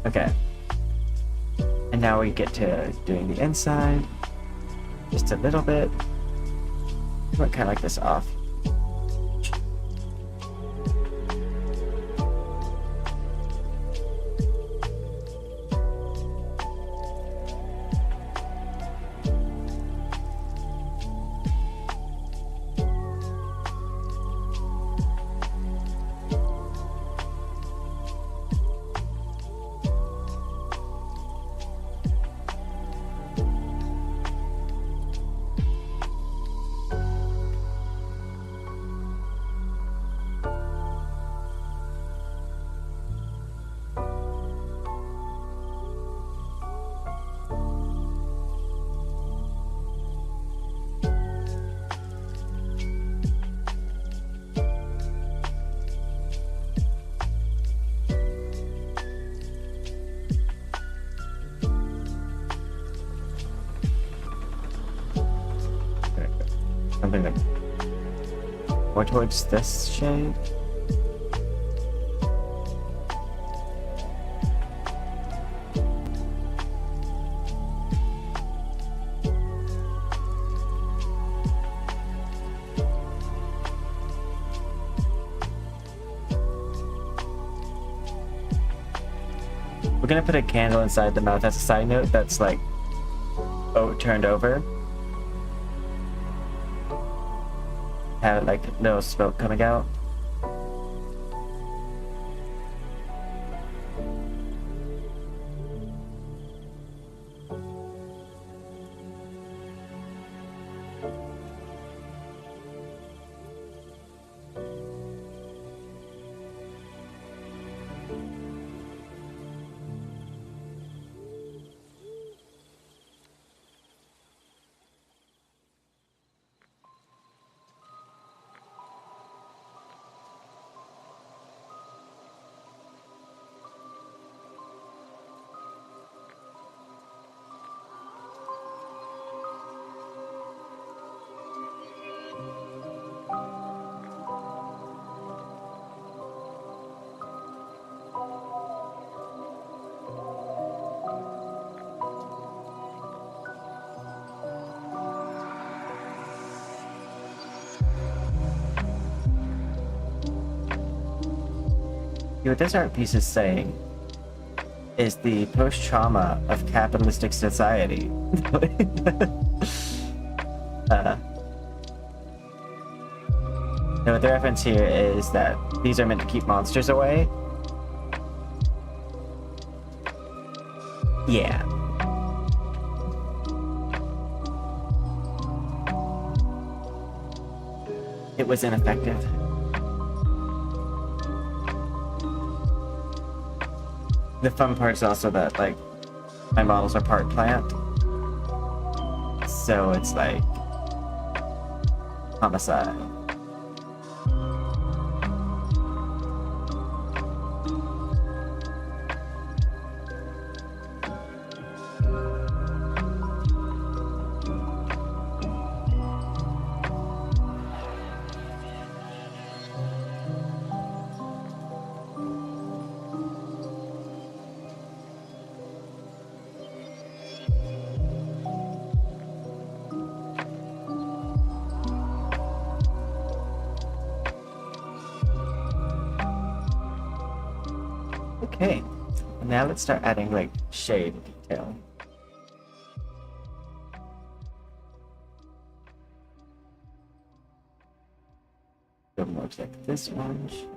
Okay. And now we get to doing the inside. Just a little bit. I want kind of like this off. Something like more towards this shade. We're gonna put a candle inside the mouth as a side note that's like turned over. Have like no smoke coming out. What this art piece is saying is the post-trauma of capitalistic society. No, the reference here is that these are meant to keep monsters away. Yeah. It was ineffective. The fun part is also that, like, my models are part plant. So it's like homicide. Okay, now let's start adding like shade detail. Go more like this orange.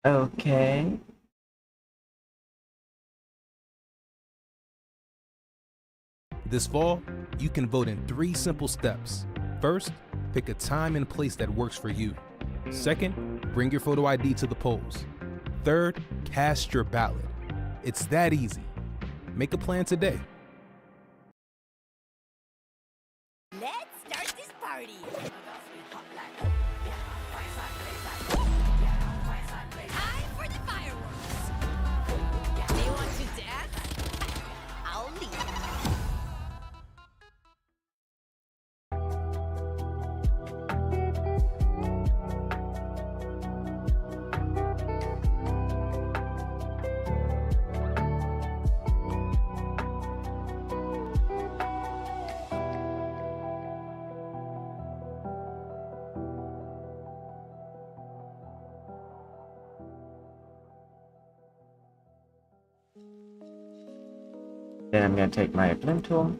Okay. This fall, you can vote in 3 simple steps. First, pick a time and place that works for you. Second, bring your photo ID to the polls. Third, cast your ballot. It's that easy. Make a plan today. Let's start this party. Time for the fireworks. They want to dance? I'll lead. Then I'm going to take my bloom tool.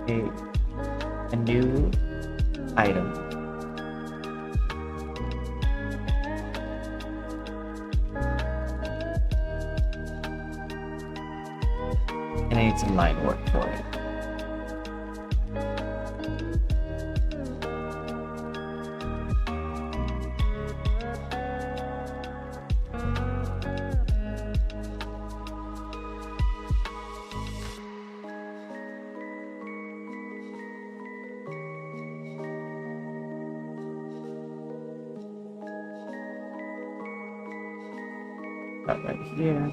a new item. And I need some line work for it. About right here.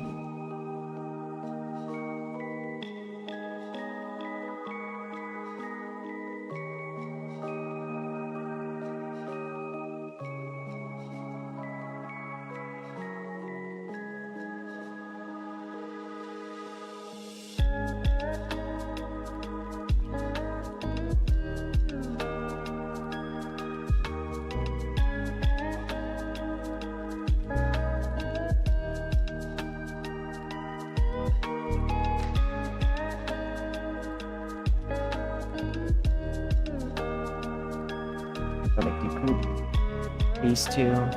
These two.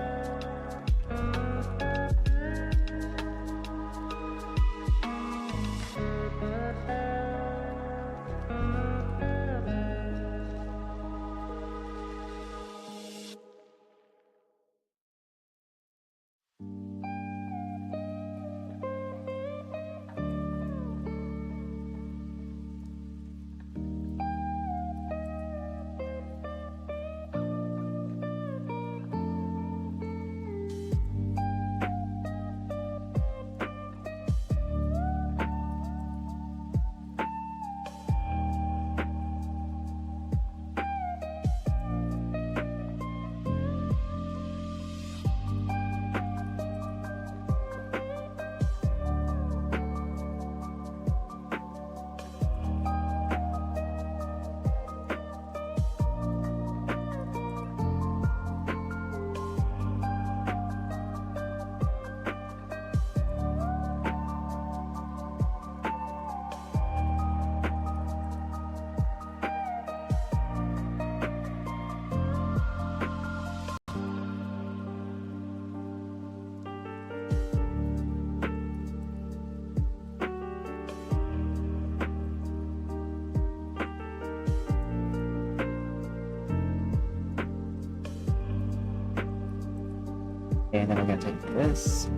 And then we're going to take this.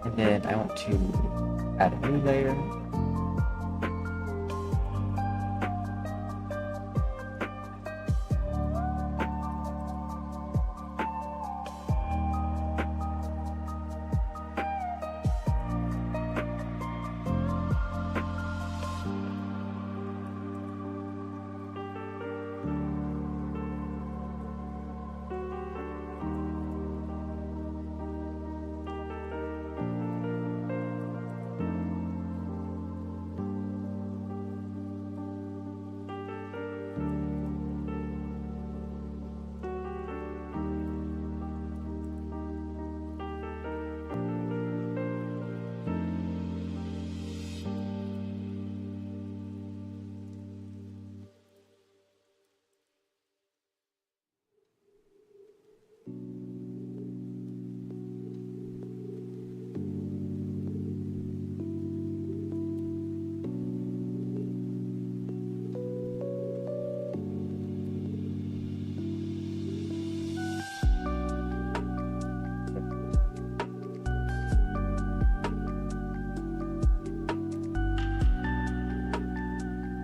And then I want to add a new layer.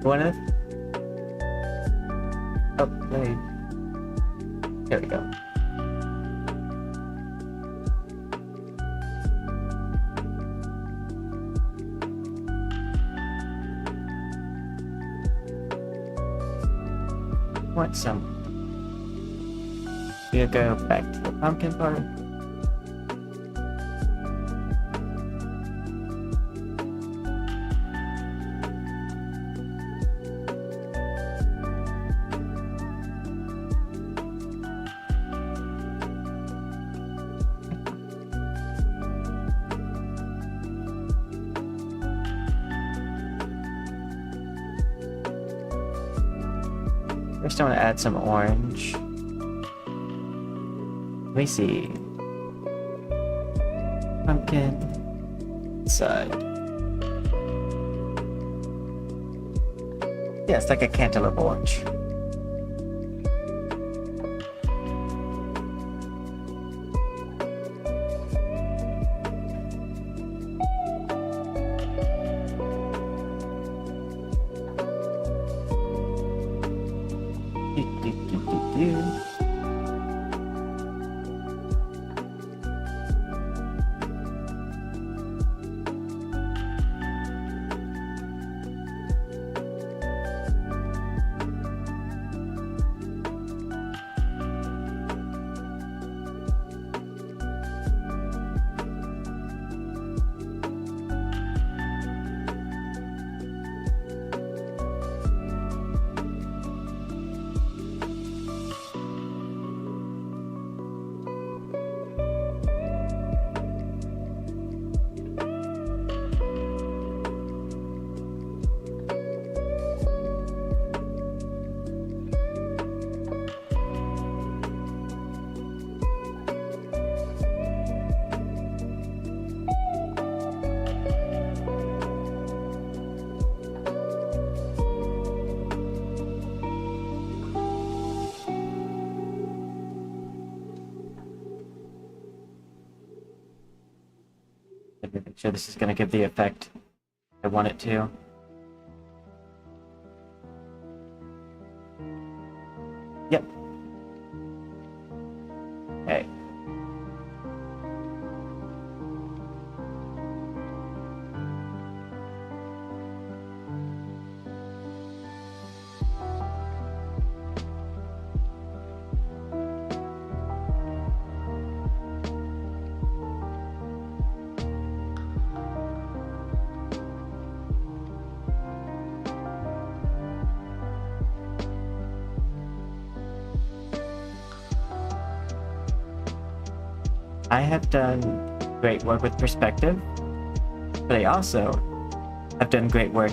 Wanna? Oh, let me. There we go. Want some? We'll go back to the pumpkin part. First I want to add some orange. Let me see. Pumpkin. Side. Yeah, it's like a cantaloupe orange. Make sure this is going to give the effect I want it to. Yep. Okay. I have done great work with perspective, but I also have done great work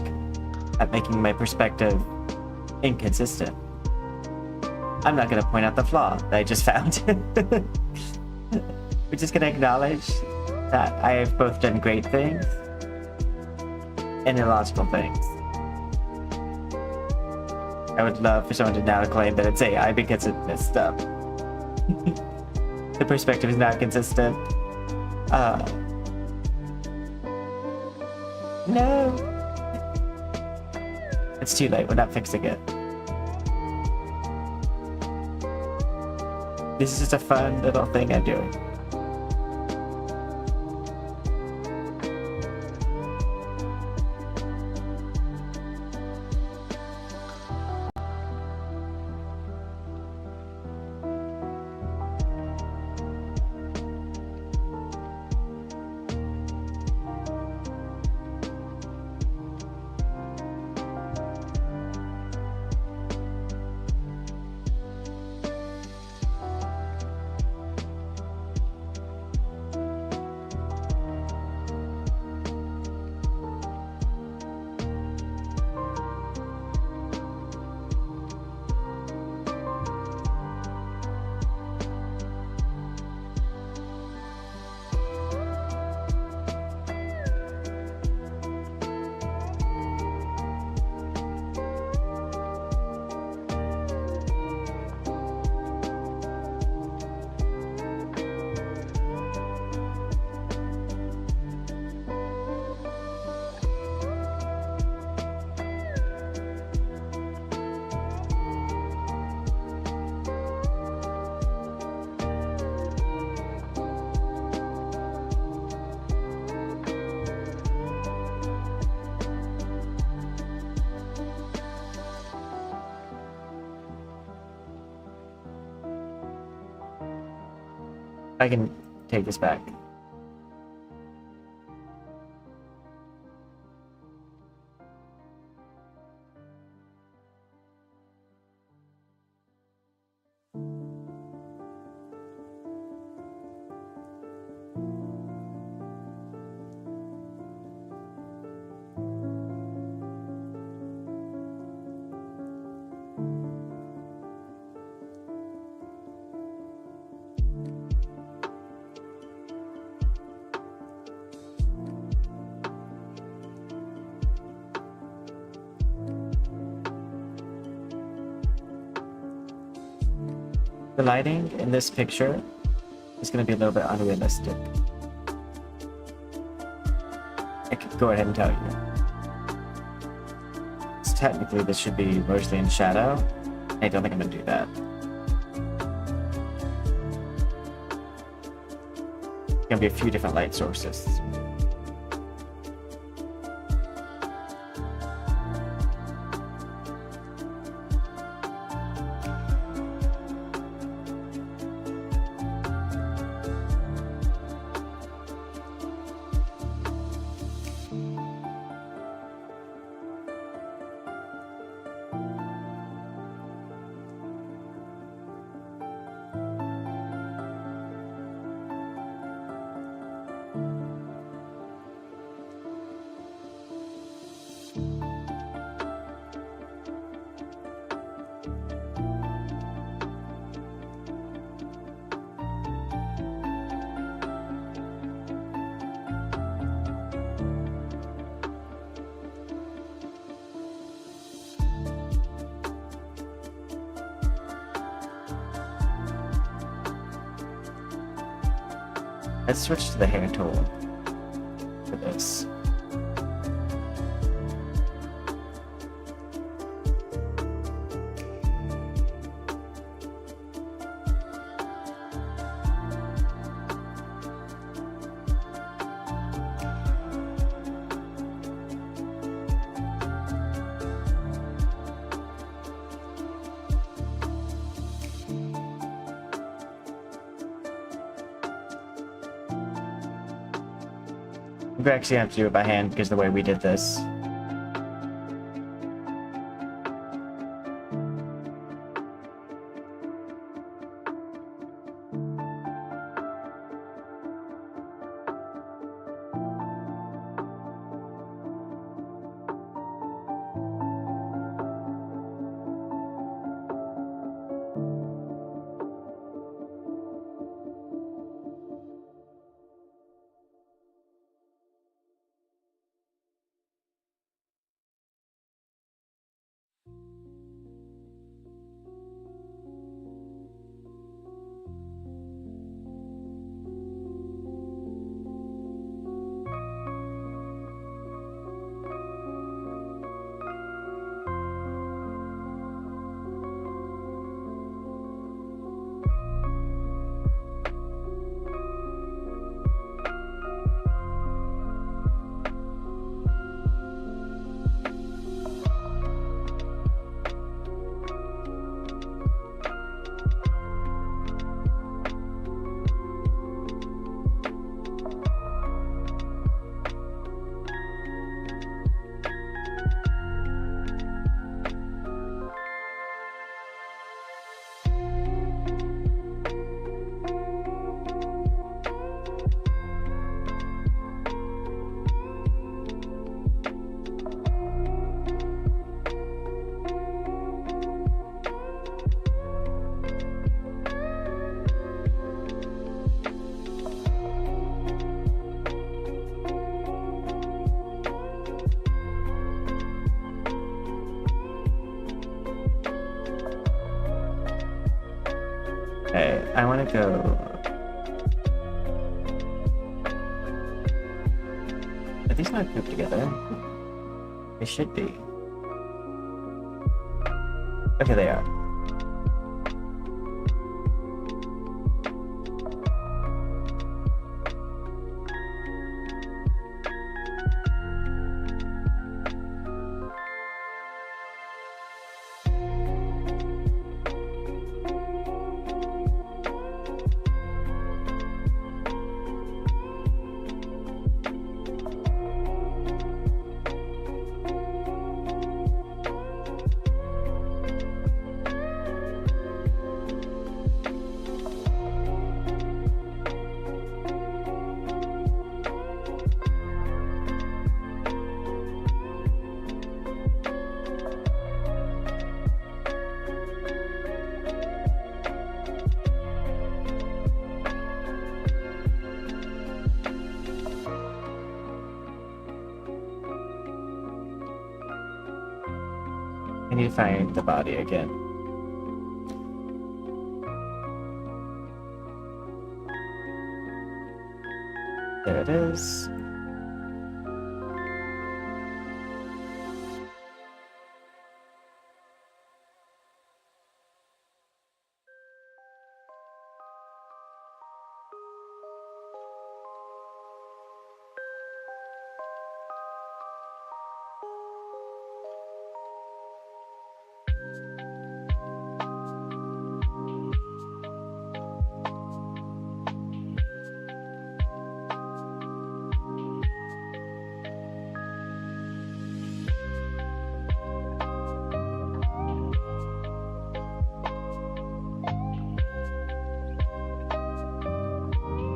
at making my perspective inconsistent. I'm not going to point out the flaw that I just found. We're just going to acknowledge that I have both done great things and illogical things. I would love for someone to now claim that it's AI because it messed up. The perspective is not consistent. No. It's too late. We're not fixing it. This is just a fun little thing I'm doing. I can take this back. The lighting in this picture is going to be a little bit unrealistic. I could go ahead and tell you. So technically, this should be mostly in shadow. I don't think I'm going to do that. There's going to be a few different light sources. Let's switch to the hair tool for this. We actually have to do it by hand because the way we did this. Okay, I want to go... Are these not grouped together? They should be. Okay, they are. I need to find the body again. There it is.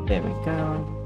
There we go.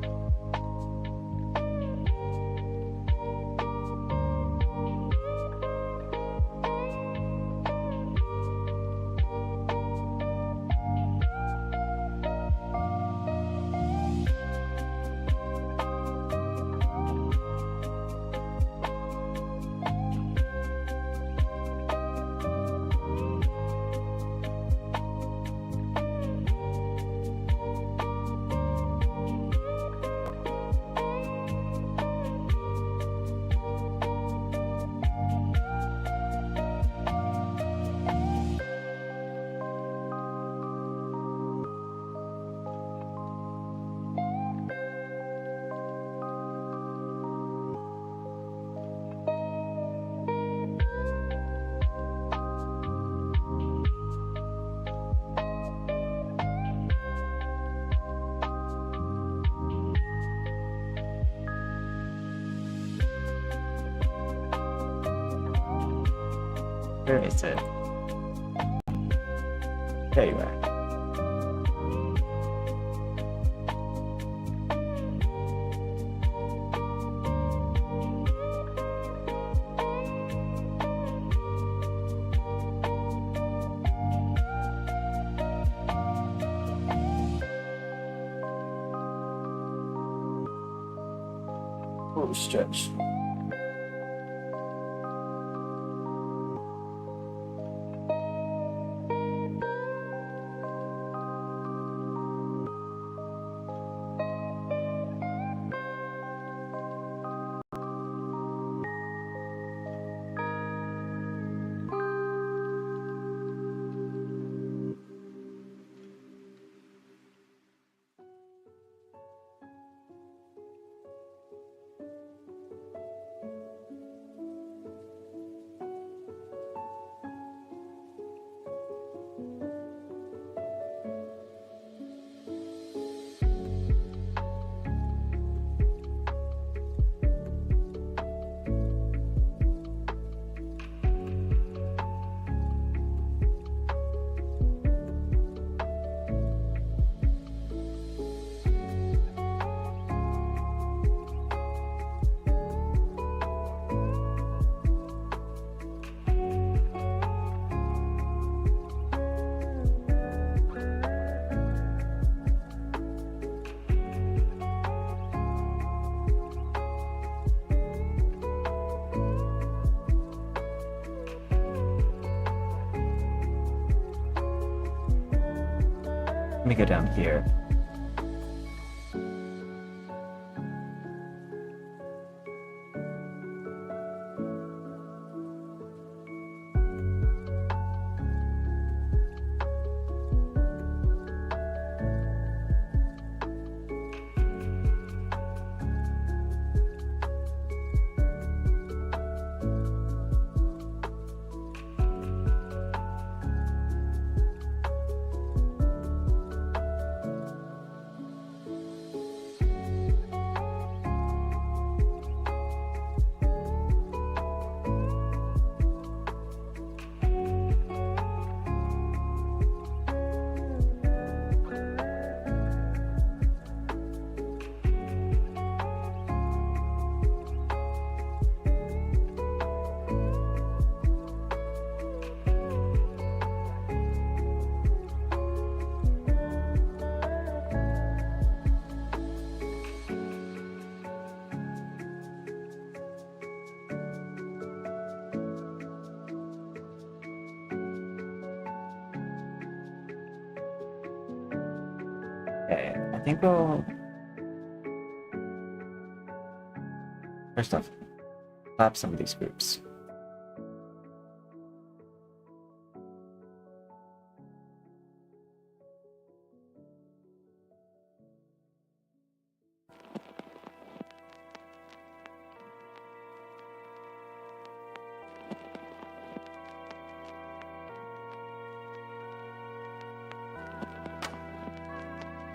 Where is it? There you are. Oh, stretch. Let me go down here. Okay, I think we'll First off, clap some of these groups.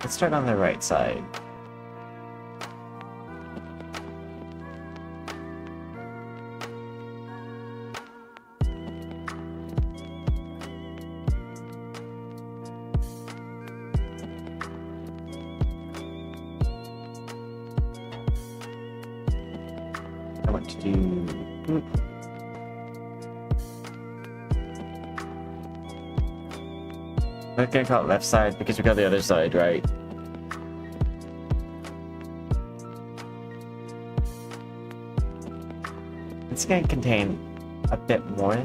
Let's start on the right side. I want to do... I'm gonna call it left side because we got the other side, right? It's gonna contain a bit more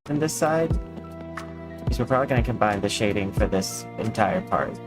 than this side, because we're probably gonna combine the shading for this entire part.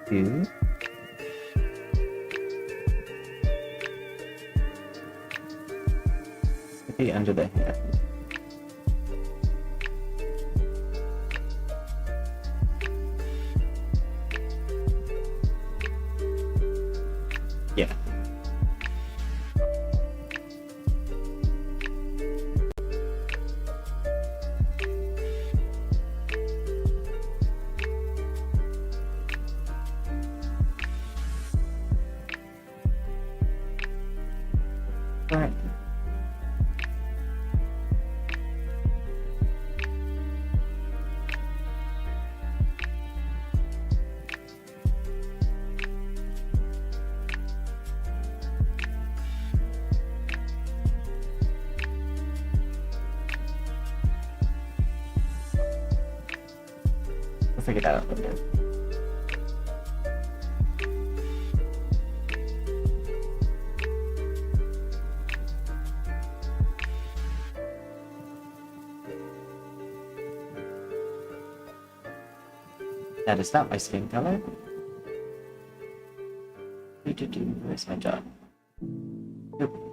do. Maybe under the hand. Yeah. Right. We'll figure that out later. That is not my skin color. Where's my job? Nope.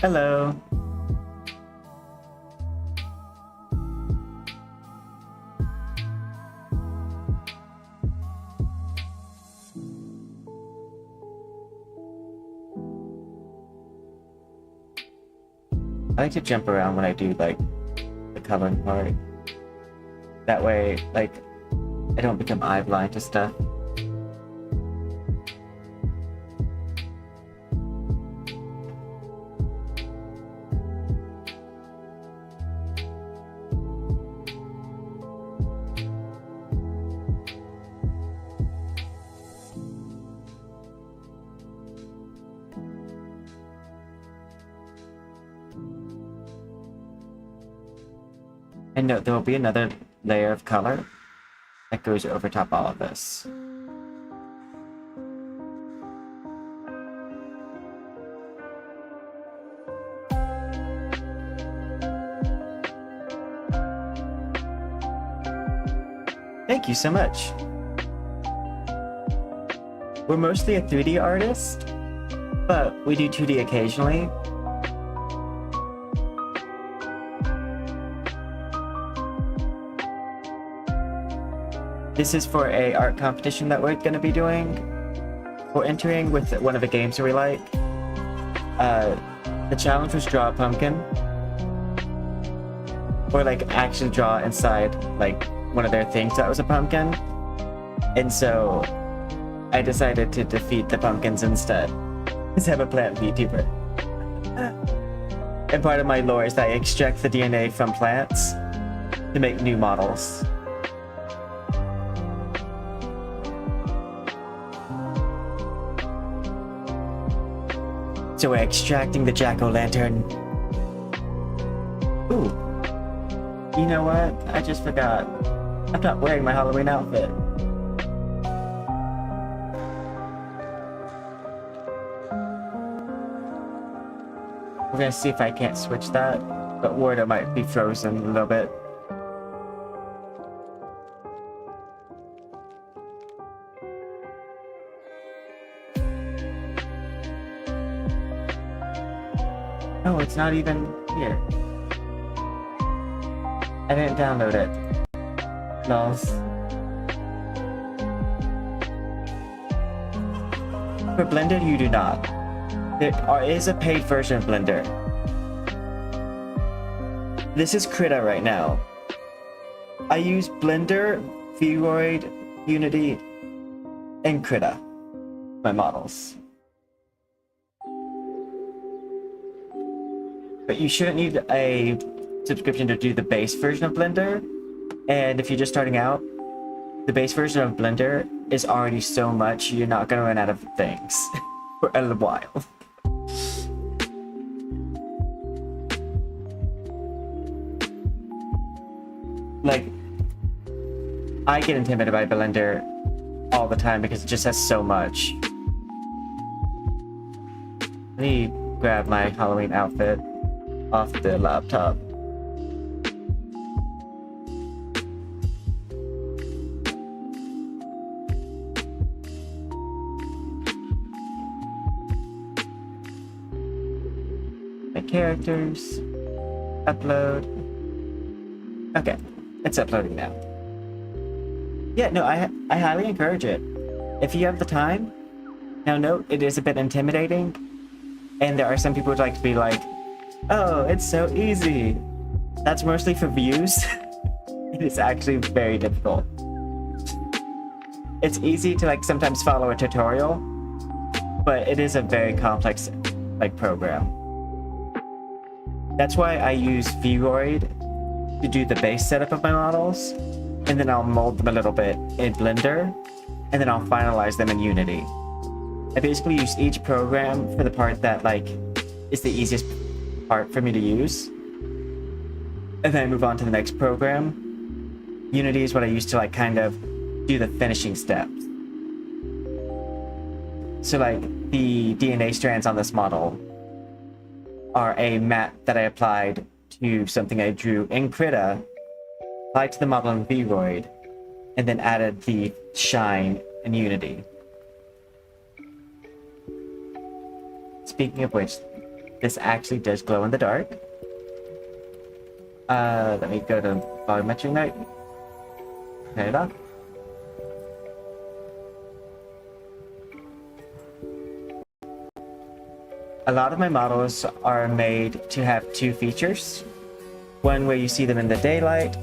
Hello. I like to jump around when I do like the coloring part. That way, like, I don't become eye blind to stuff. And note, there will be another layer of color that goes over top all of this. Thank you so much. We're mostly a 3D artist, but we do 2D occasionally. This is for a art competition that we're going to be doing. We're entering with one of the games that we like. The challenge was draw a pumpkin. Or like actually draw inside like one of their things that was a pumpkin. And so I decided to defeat the pumpkins instead. Because I'm a plant VTuber. And part of my lore is that I extract the DNA from plants to make new models. So we're extracting the jack-o'-lantern. Ooh. You know what? I just forgot. I'm not wearing my Halloween outfit. We're gonna see if I can't switch that, but worried it might be frozen a little bit. Oh, it's not even here. I didn't download it. Lols. For Blender, you do not. Is a paid version of Blender. This is Krita right now. I use Blender, Vroid, Unity, and Krita, my models. But you shouldn't need a subscription to do the base version of Blender. And if you're just starting out, the base version of Blender is already so much, you're not gonna run out of things for a while. Like, I get intimidated by Blender all the time because it just has so much. Let me grab my Halloween outfit off the laptop. My characters. Upload. Okay, it's uploading now. Yeah, no, I highly encourage it. If you have the time. Now note, it is a bit intimidating. And there are some people who like to be like, oh, it's so easy. That's mostly for views. It is actually very difficult. It's easy to like sometimes follow a tutorial, but it is a very complex like program. That's why I use Vroid to do the base setup of my models, and then I'll mold them a little bit in Blender, and then I'll finalize them in Unity. I basically use each program for the part that like is the easiest part for me to use, and then I move on to the next program. Unity is what I use to like kind of do the finishing steps. So like the DNA strands on this model are a matte that I applied to something I drew in Krita, applied to the model in Vroid, and then added the shine in Unity. Speaking of which, this actually does glow in the dark. Let me go to volumetric mode. Turn it off. A lot of my models are made to have two features. One where you see them in the daylight,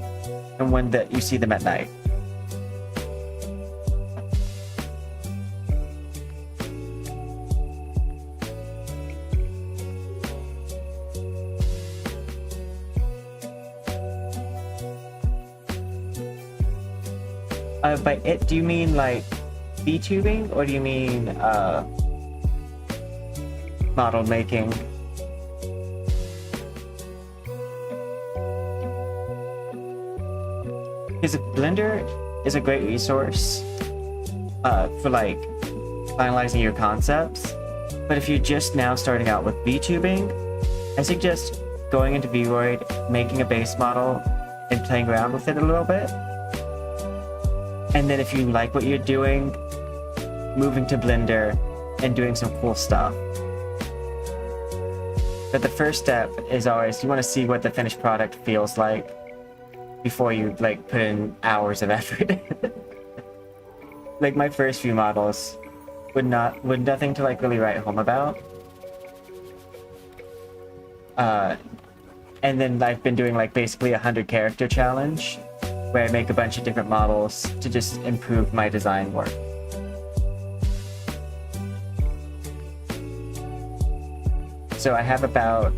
and one that you see them at night. By it, do you mean like VTubing, or do you mean model making? Because Blender is a great resource for like finalizing your concepts, but if you're just now starting out with VTubing, I suggest going into Vroid, making a base model, and playing around with it a little bit. And then if you like what you're doing, moving to Blender and doing some cool stuff. But the first step is always, you want to see what the finished product feels like before you like put in hours of effort. Like my first few models would nothing to like really write home about. And then I've been doing like basically 100 character challenge, where I make a bunch of different models to just improve my design work. So I have about,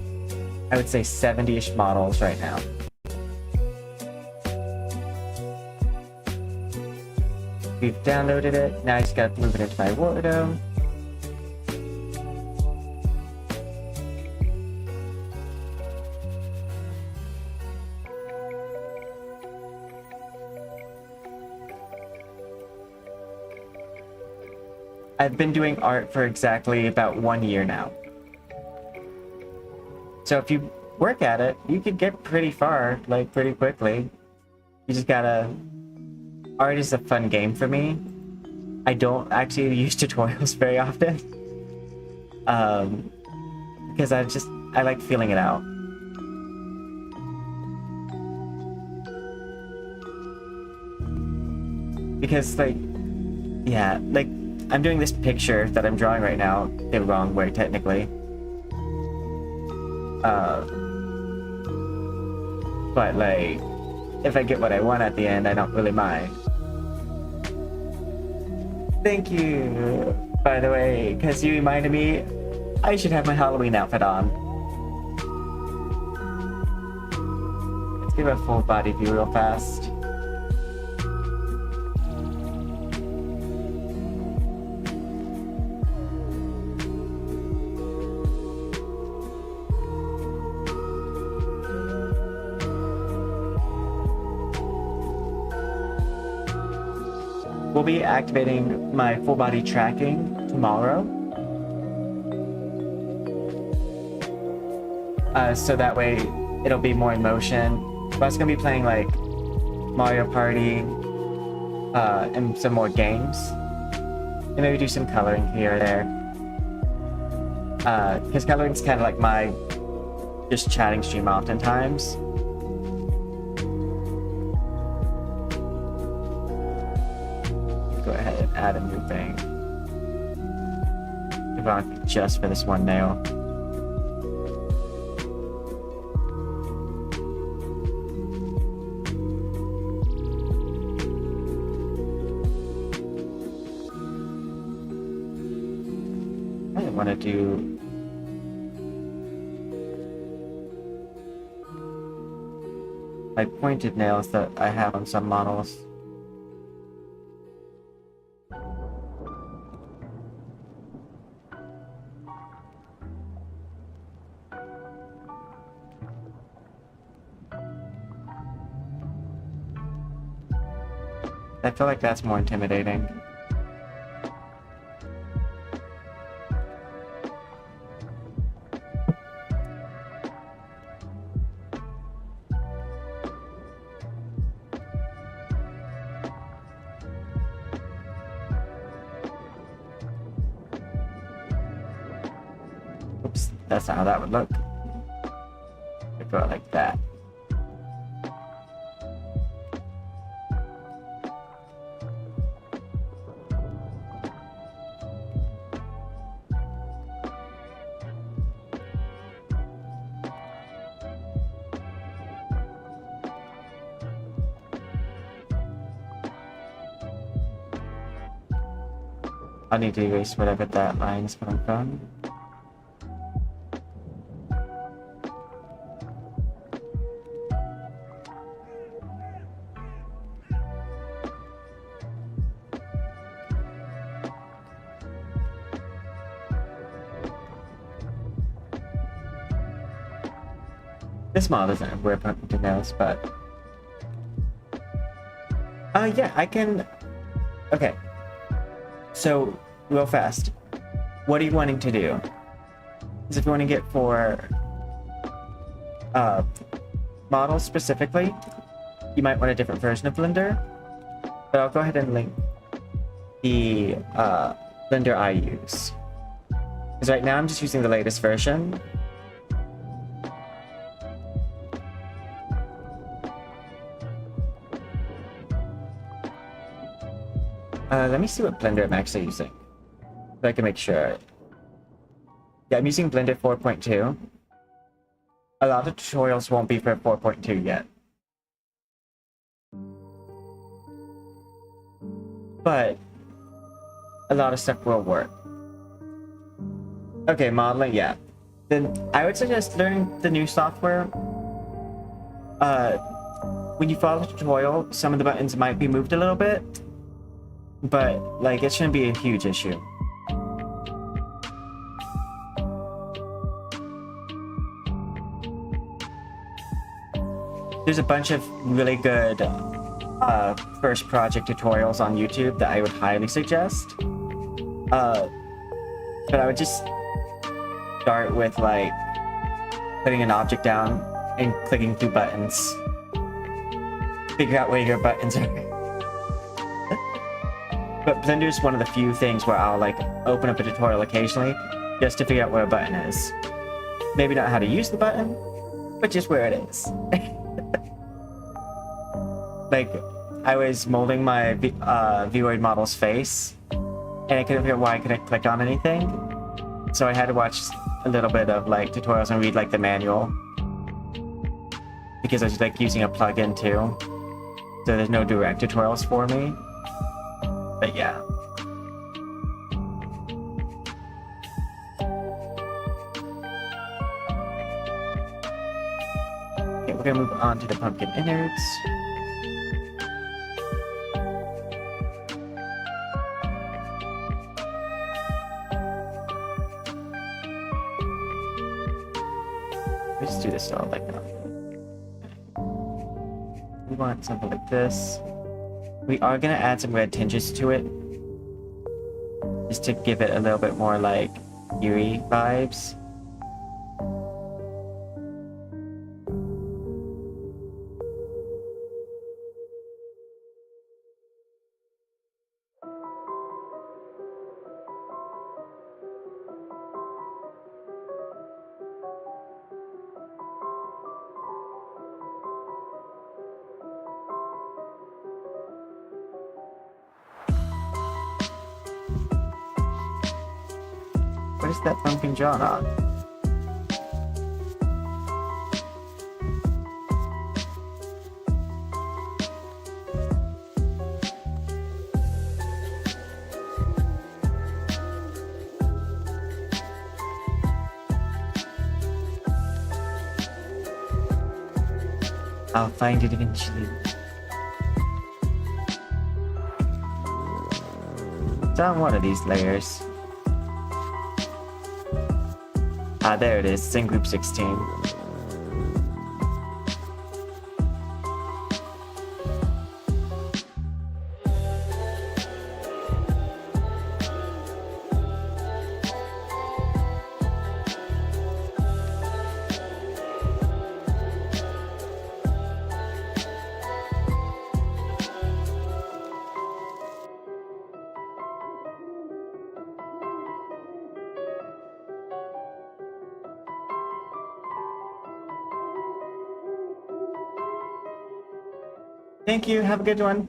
I would say 70-ish models right now. We've downloaded it, now I just gotta move it into my Wordo. I've been doing art for exactly about 1 year now. So if you work at it, you could get pretty far, like pretty quickly. You just gotta... Art is a fun game for me. I don't actually use tutorials very often. Because I like feeling it out. Because like, yeah, like I'm doing this picture that I'm drawing right now the wrong way, technically. But, like, if I get what I want at the end, I don't really mind. Thank you, by the way, because you reminded me I should have my Halloween outfit on. Let's give a full body view real fast. We'll be activating my full body tracking tomorrow. So that way it'll be more in motion. But it's gonna be playing like Mario Party and some more games. And maybe do some coloring here or there. Because coloring's kind of like my just chatting stream oftentimes. Go ahead and add a new thing. If I just for this one nail. I want to do like pointed nails that I have on some models. I feel like that's more intimidating. Oops, that's not how that would look. I go out like that. I need to erase whatever that line is coming from. This model doesn't wear pointed nails, but yeah, I can. Okay. So, real fast, what are you wanting to do? Because if you want to get for models specifically, you might want a different version of Blender. But I'll go ahead and link the Blender I use. Because right now I'm just using the latest version. Let me see what Blender I'm actually using, so I can make sure. Yeah, I'm using Blender 4.2. A lot of tutorials won't be for 4.2 yet. But a lot of stuff will work. Okay, modeling, yeah. Then I would suggest learning the new software. When you follow the tutorial, some of the buttons might be moved a little bit. But, like, it shouldn't be a huge issue. There's a bunch of really good first project tutorials on YouTube that I would highly suggest. But I would just start with, like, putting an object down and clicking through buttons. Figure out where your buttons are. But Blender is one of the few things where I'll like open up a tutorial occasionally just to figure out where a button is. Maybe not how to use the button, but just where it is. Like, I was molding my Void model's face, and I couldn't figure out why I couldn't click on anything. So I had to watch a little bit of like tutorials and read like the manual, because I was like using a plugin too. So there's no direct tutorials for me. But yeah. Okay, we're gonna move on to the pumpkin innards. Let's do this all like that. We want something like this. We are gonna add some red tinges to it, just to give it a little bit more like eerie vibes. What is that pumpkin drawn on? I'll find it eventually. It's on one of these layers. Ah, there it is. It's in group 16. Thank you. Have a good one.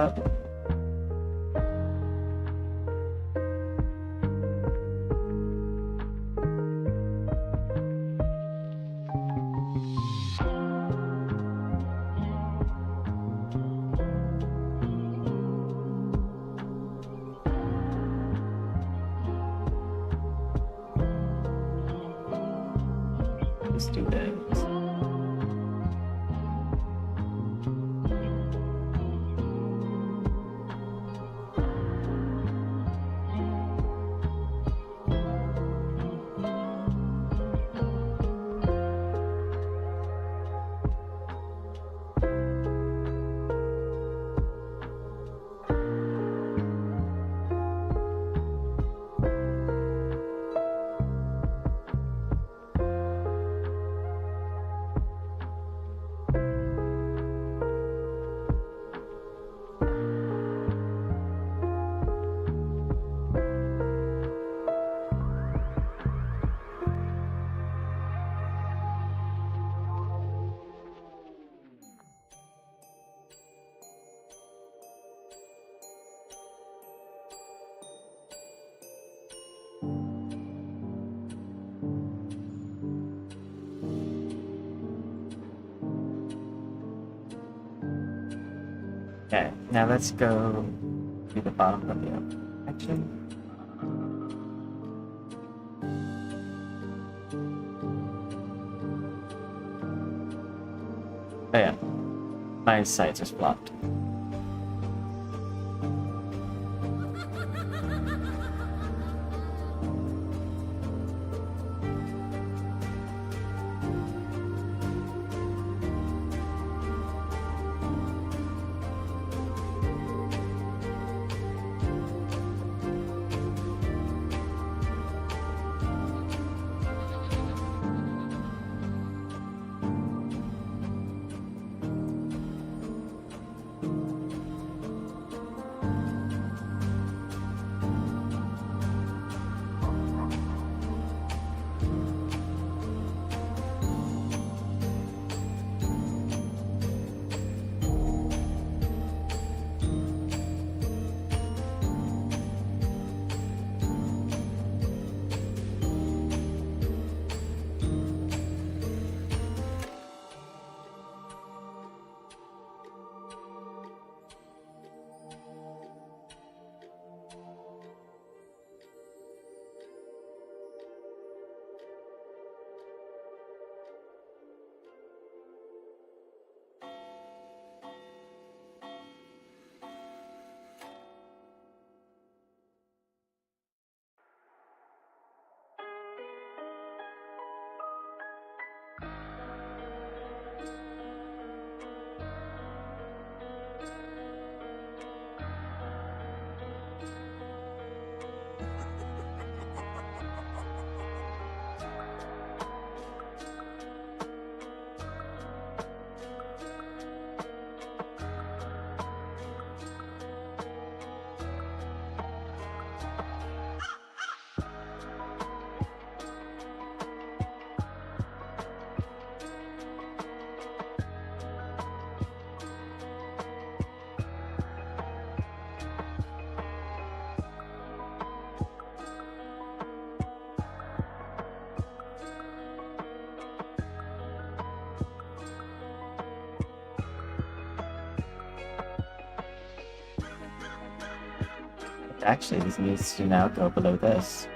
up. Let's do this. Okay, now let's go to the bottom of the action. Oh yeah, my sides are flopped. Actually, this needs to now go below this.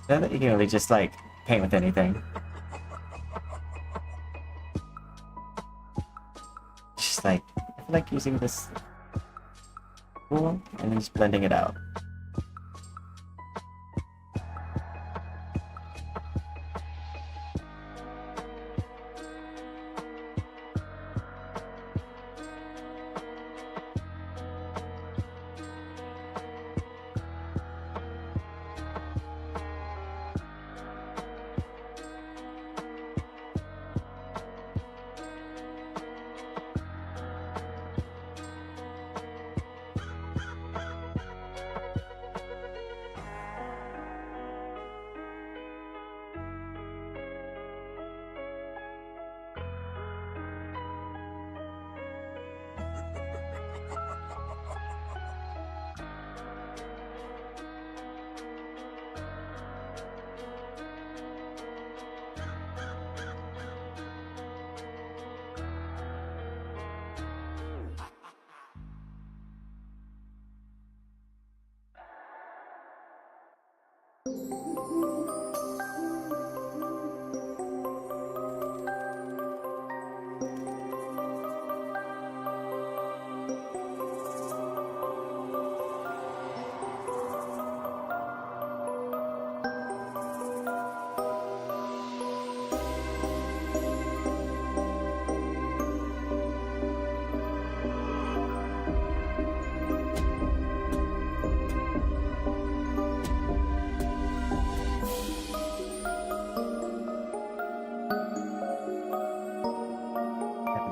That you can really just like paint with anything. Just like I feel like using this tool and just blending it out.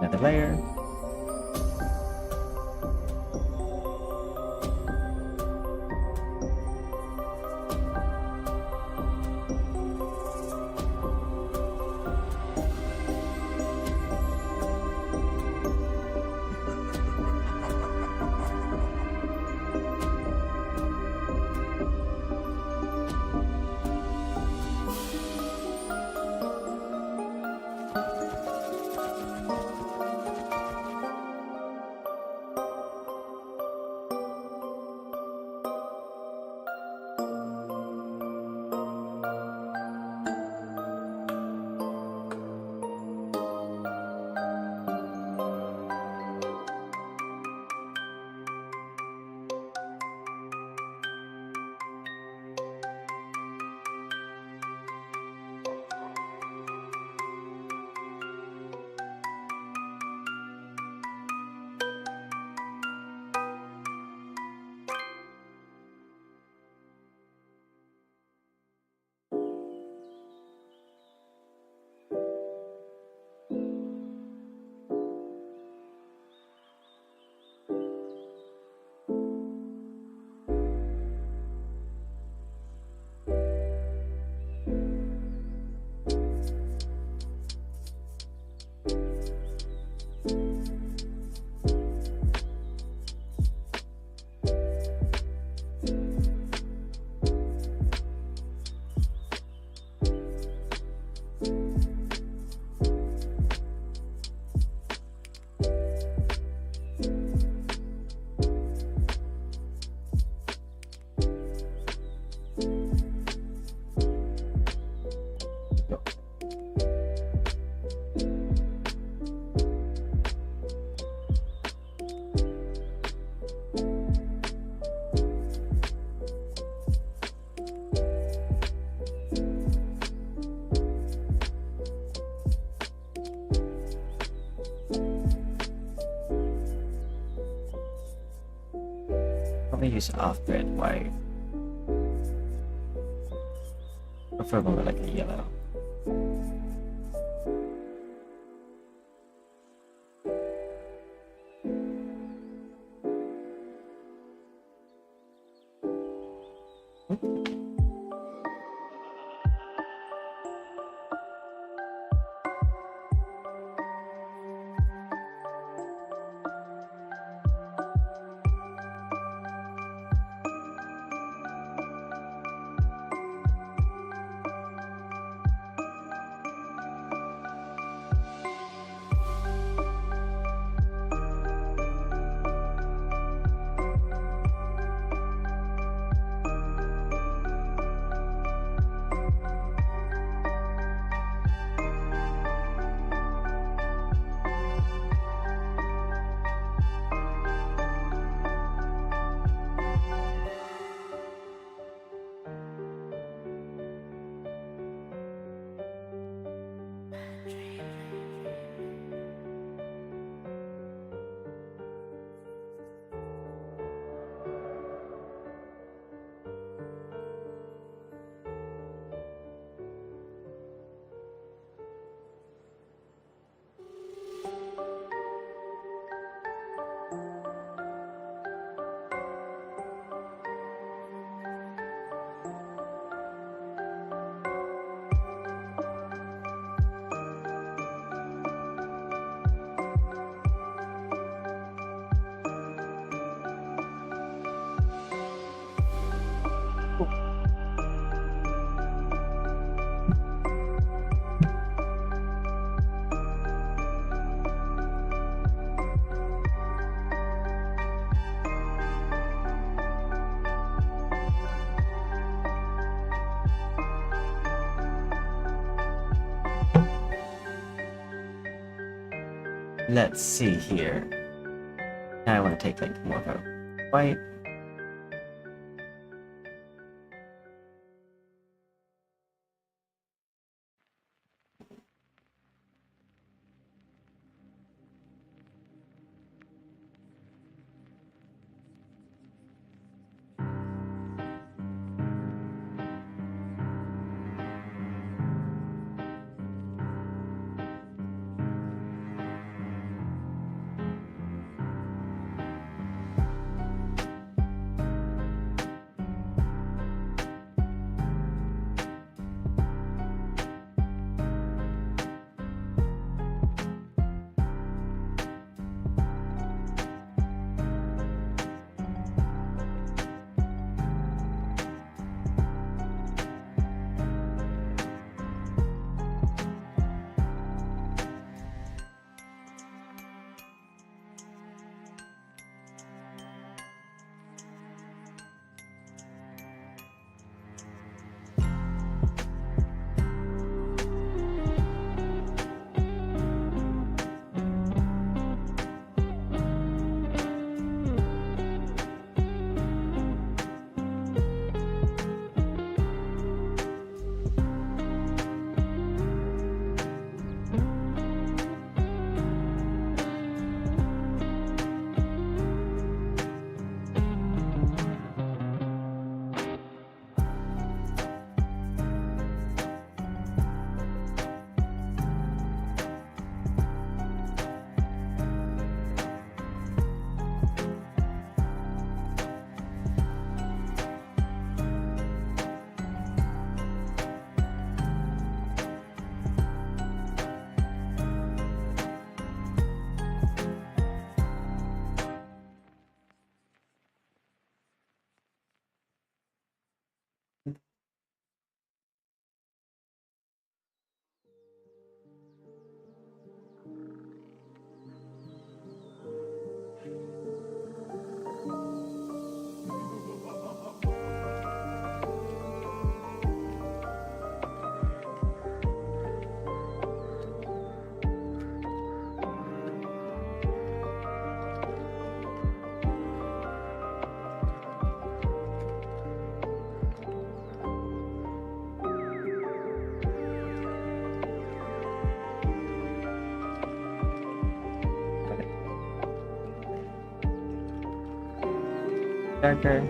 Another layer. Probably use off-thread white. Preferably like a yellow. Let's see here. I want to take like more of a white. Darker.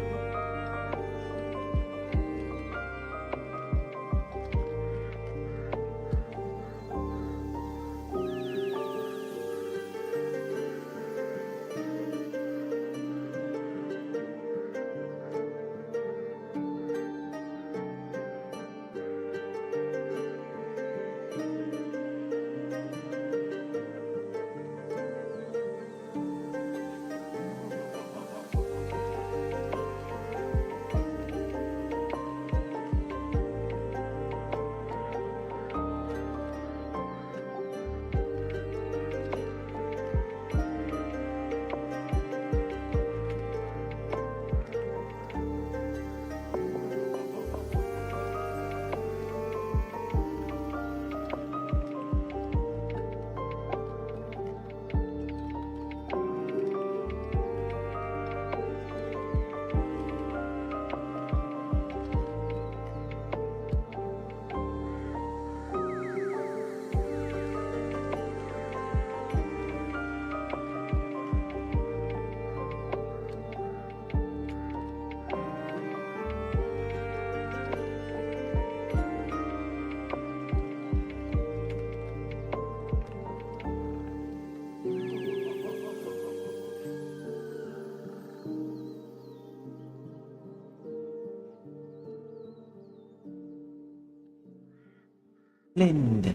Blend.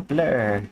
Blur.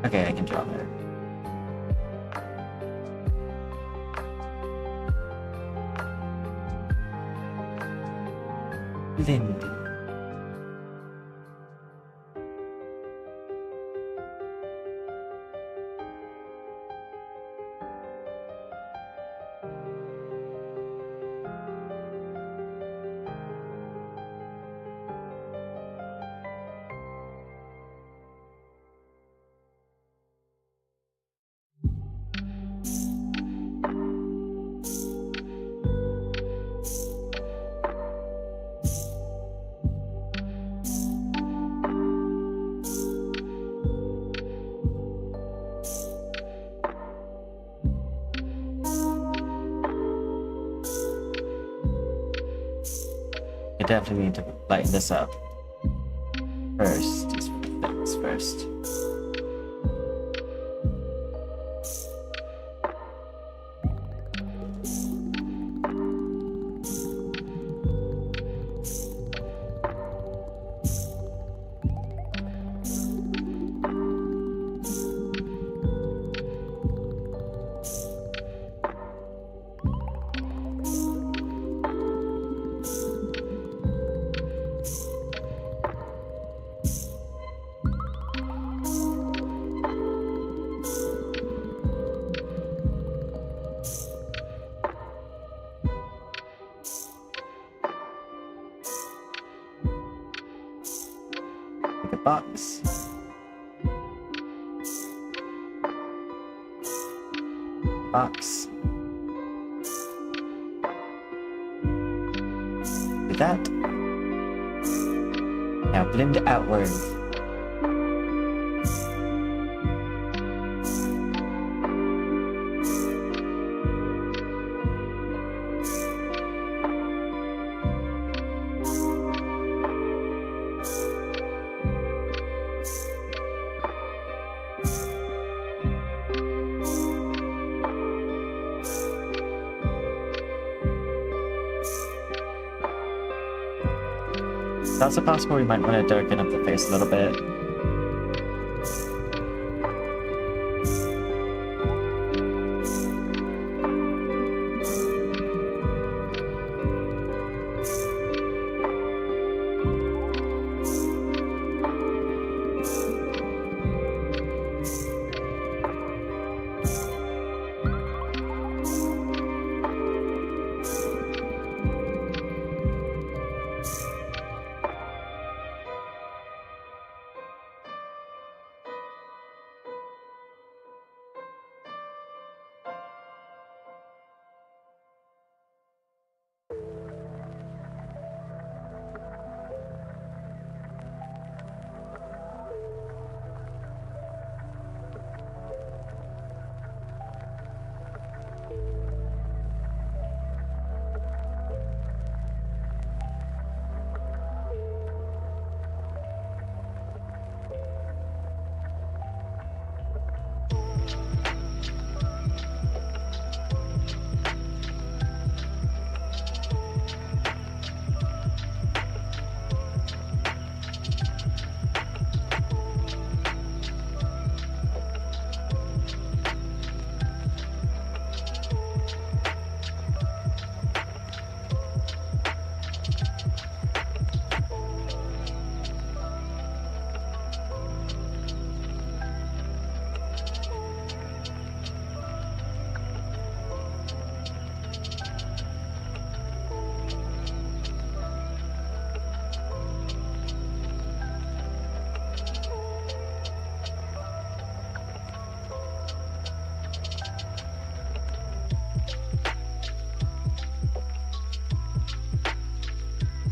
Okay, I can draw there. Lindy. I definitely need to lighten this up. First, just things first. Make a box. Box. Do that. Now blend outward. It's also possible we might want to darken up the face a little bit.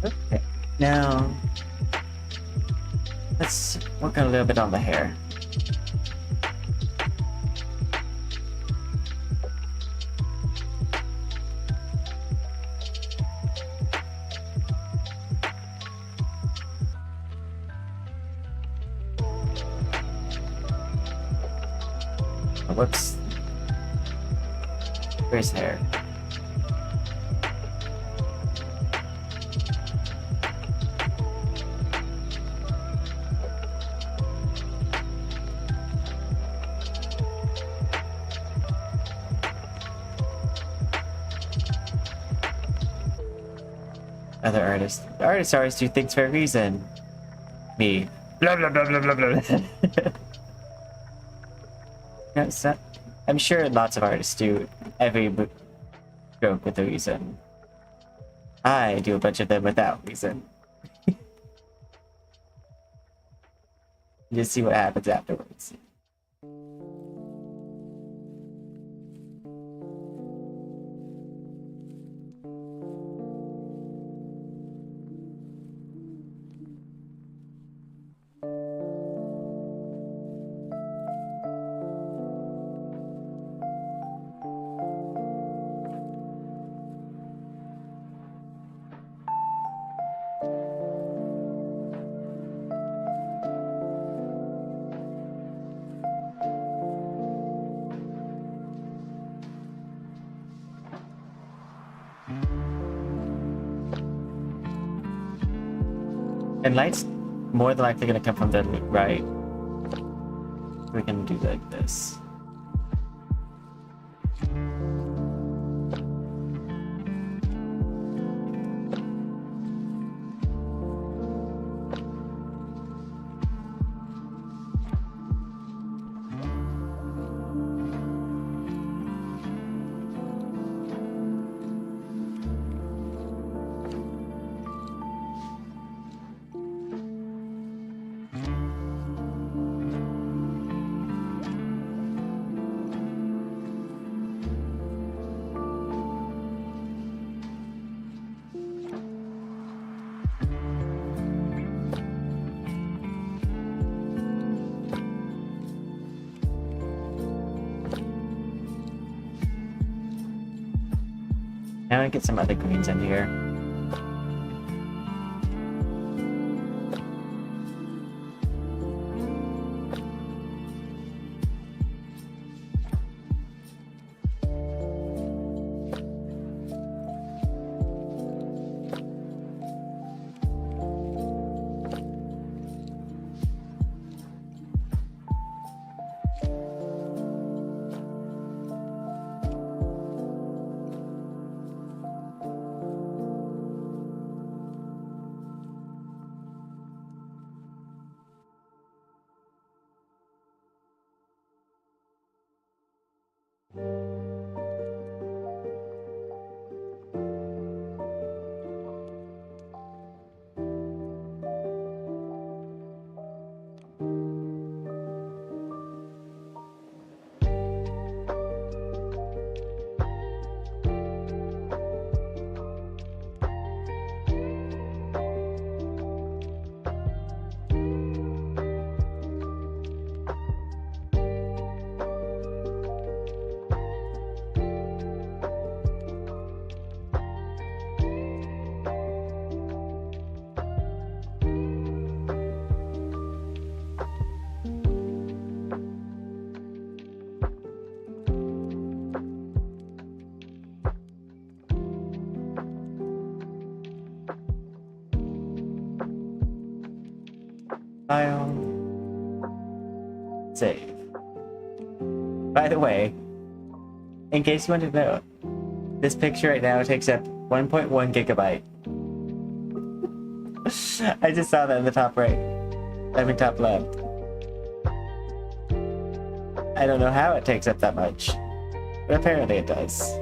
Okay, now let's work a little bit on the hair. Oh, whoops. Where's hair? Other artists. The artists always do things for a reason. Me. Blah blah blah blah blah blah. No, it's not. I'm sure lots of artists do every stroke with a reason. I do a bunch of them without reason. Just see what happens afterwards. And light's more than likely gonna come from the right. We can do like this. Now I get some other greens in here. File. Save. By the way, in case you wanted to know, this picture right now takes up 1.1 gigabyte. I just saw that in the top right. I mean top left. I don't know how it takes up that much, but apparently it does.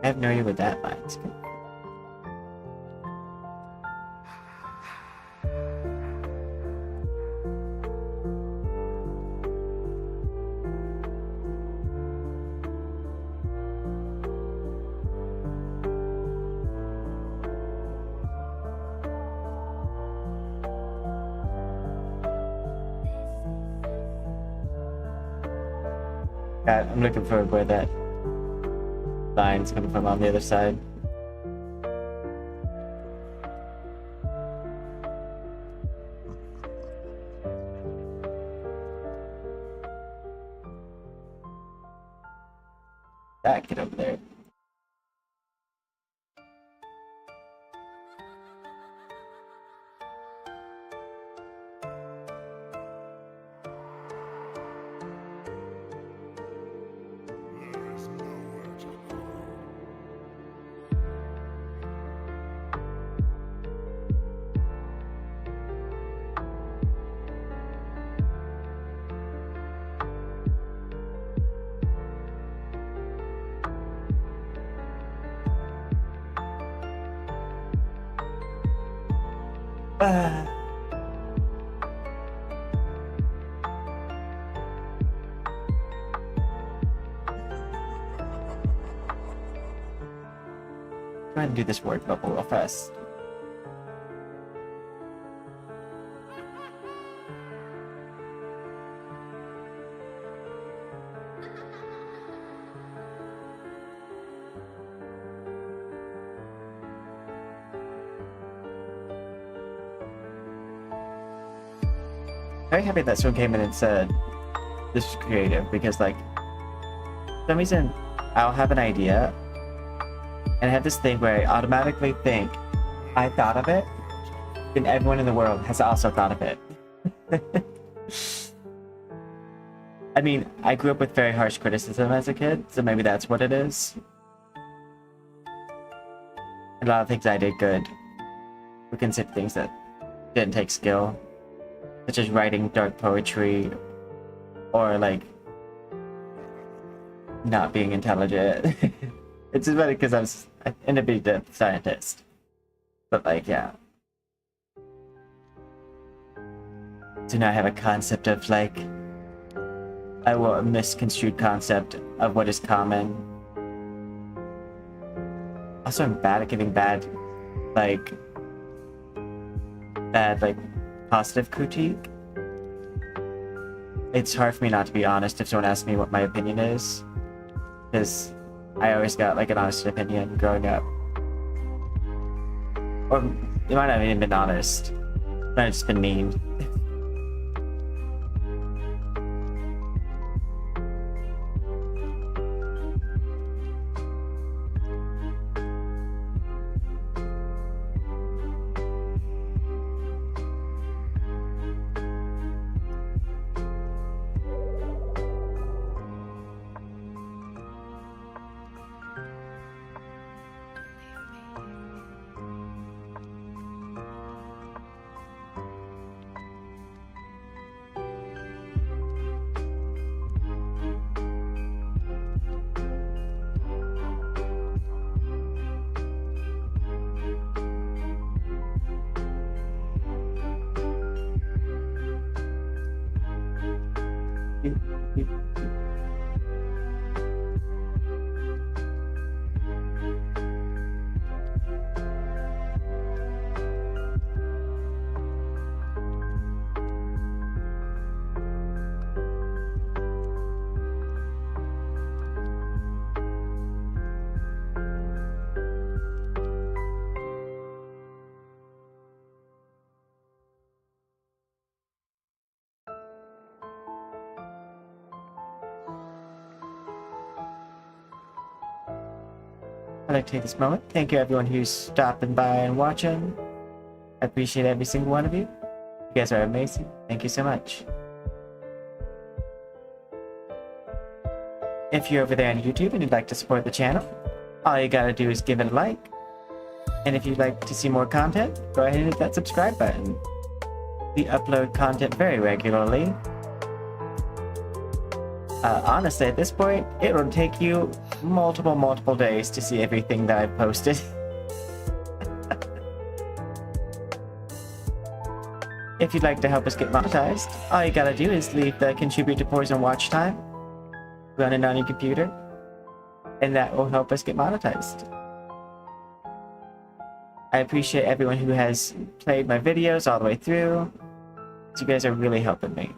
I have no idea what that line's. God, I'm looking for where that line's coming from on the other side. That kid over there. Go ahead and do this word bubble real fast. Very happy that someone came in and said this is creative, because like for some reason I'll have an idea and I have this thing where I automatically think I thought of it and everyone in the world has also thought of it. I mean, I grew up with very harsh criticism as a kid, so maybe that's what it is. A lot of things I did good were considered things that didn't take skill, such as writing dark poetry or like not being intelligent. It's just funny because I ended up being a scientist, but like, yeah. Do not have a concept of like a misconstrued concept of what is common. Also, I'm bad at giving bad positive critique. It's hard for me not to be honest if someone asks me what my opinion is, because I always got like an honest opinion growing up. Or it might not have even been honest. It might have just been mean. I'd like to take this moment. Thank you everyone who's stopping by and watching. I appreciate every single one of you. You guys are amazing. Thank you so much. If you're over there on YouTube and you'd like to support the channel, all you gotta do is give it a like. And if you'd like to see more content, go ahead and hit that subscribe button. We upload content very regularly. Honestly, at this point, it will take you multiple days to see everything that I've posted. If you'd like to help us get monetized, all you gotta do is leave the contribute to Poison watch time, run it on your computer, and that will help us get monetized. I appreciate everyone who has played my videos all the way through. You guys are really helping me.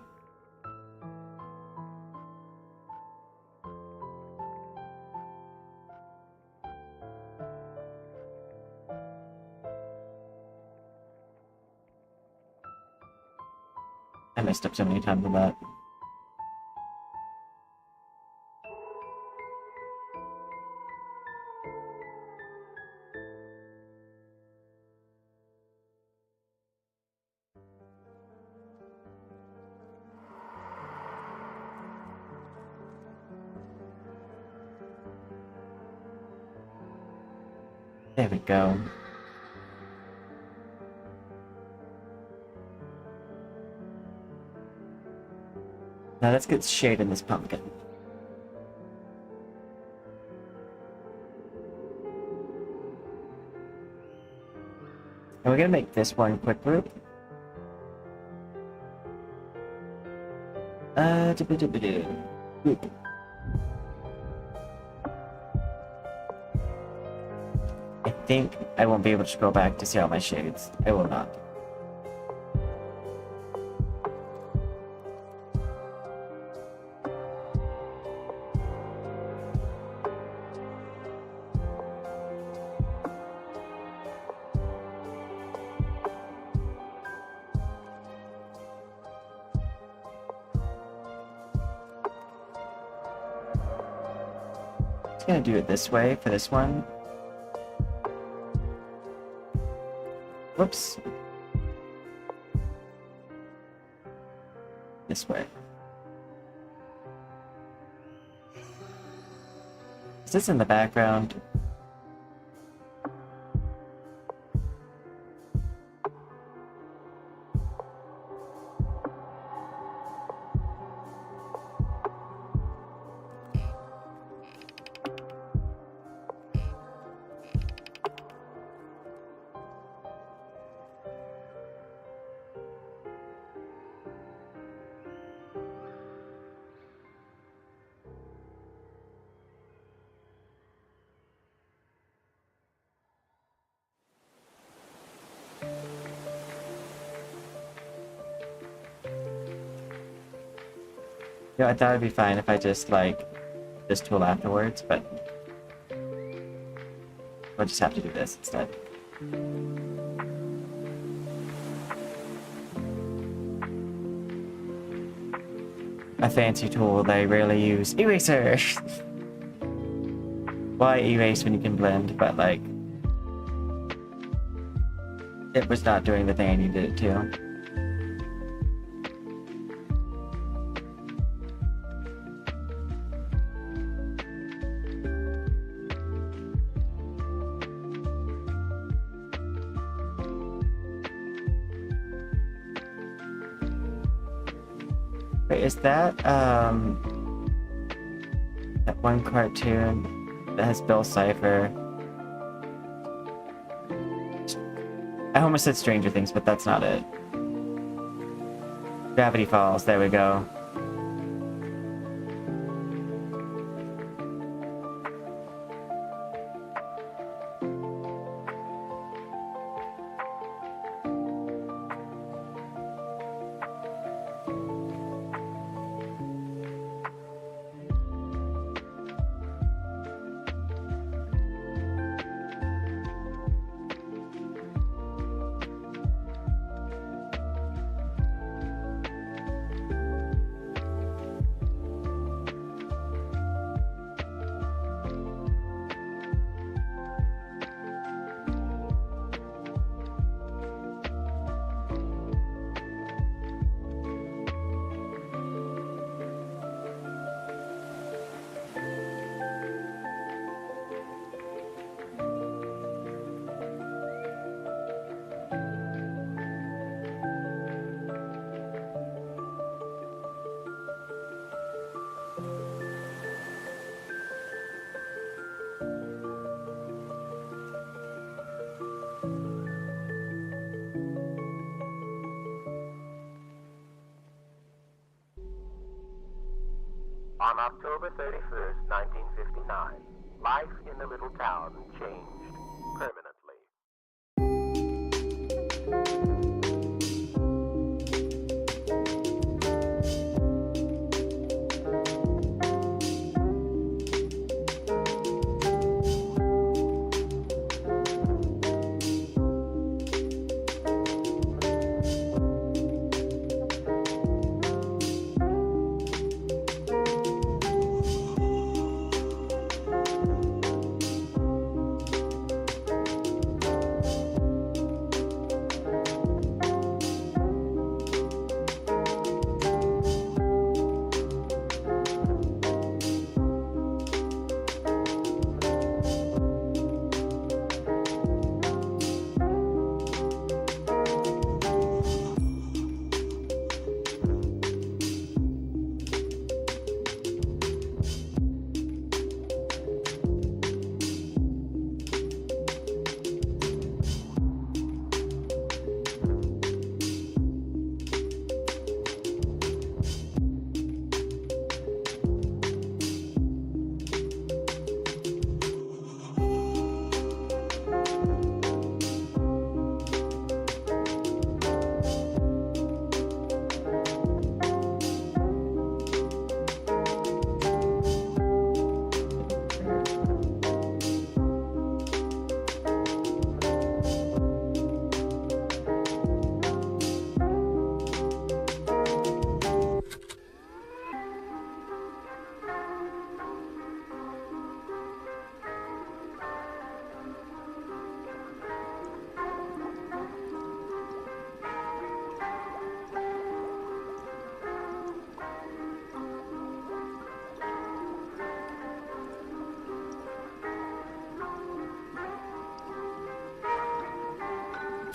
I messed up so many times with that. There we go. Now let's get shade in this pumpkin. And we're gonna make this one quick group. Group. I think I won't be able to scroll back to see all my shades. I will not. Gonna do it this way for this one. Whoops. This way. Is this in the background? Yeah, I thought it'd be fine if I just, like, this tool afterwards, but I'll just have to do this instead. A fancy tool that I rarely use. Eraser! Why erase when you can blend, but, like, it was not doing the thing I needed it to. Wait, is that, that one cartoon that has Bill Cipher? I almost said Stranger Things, but that's not it. Gravity Falls, there we go. On October 31st, 1959, life in the little town changed permanently.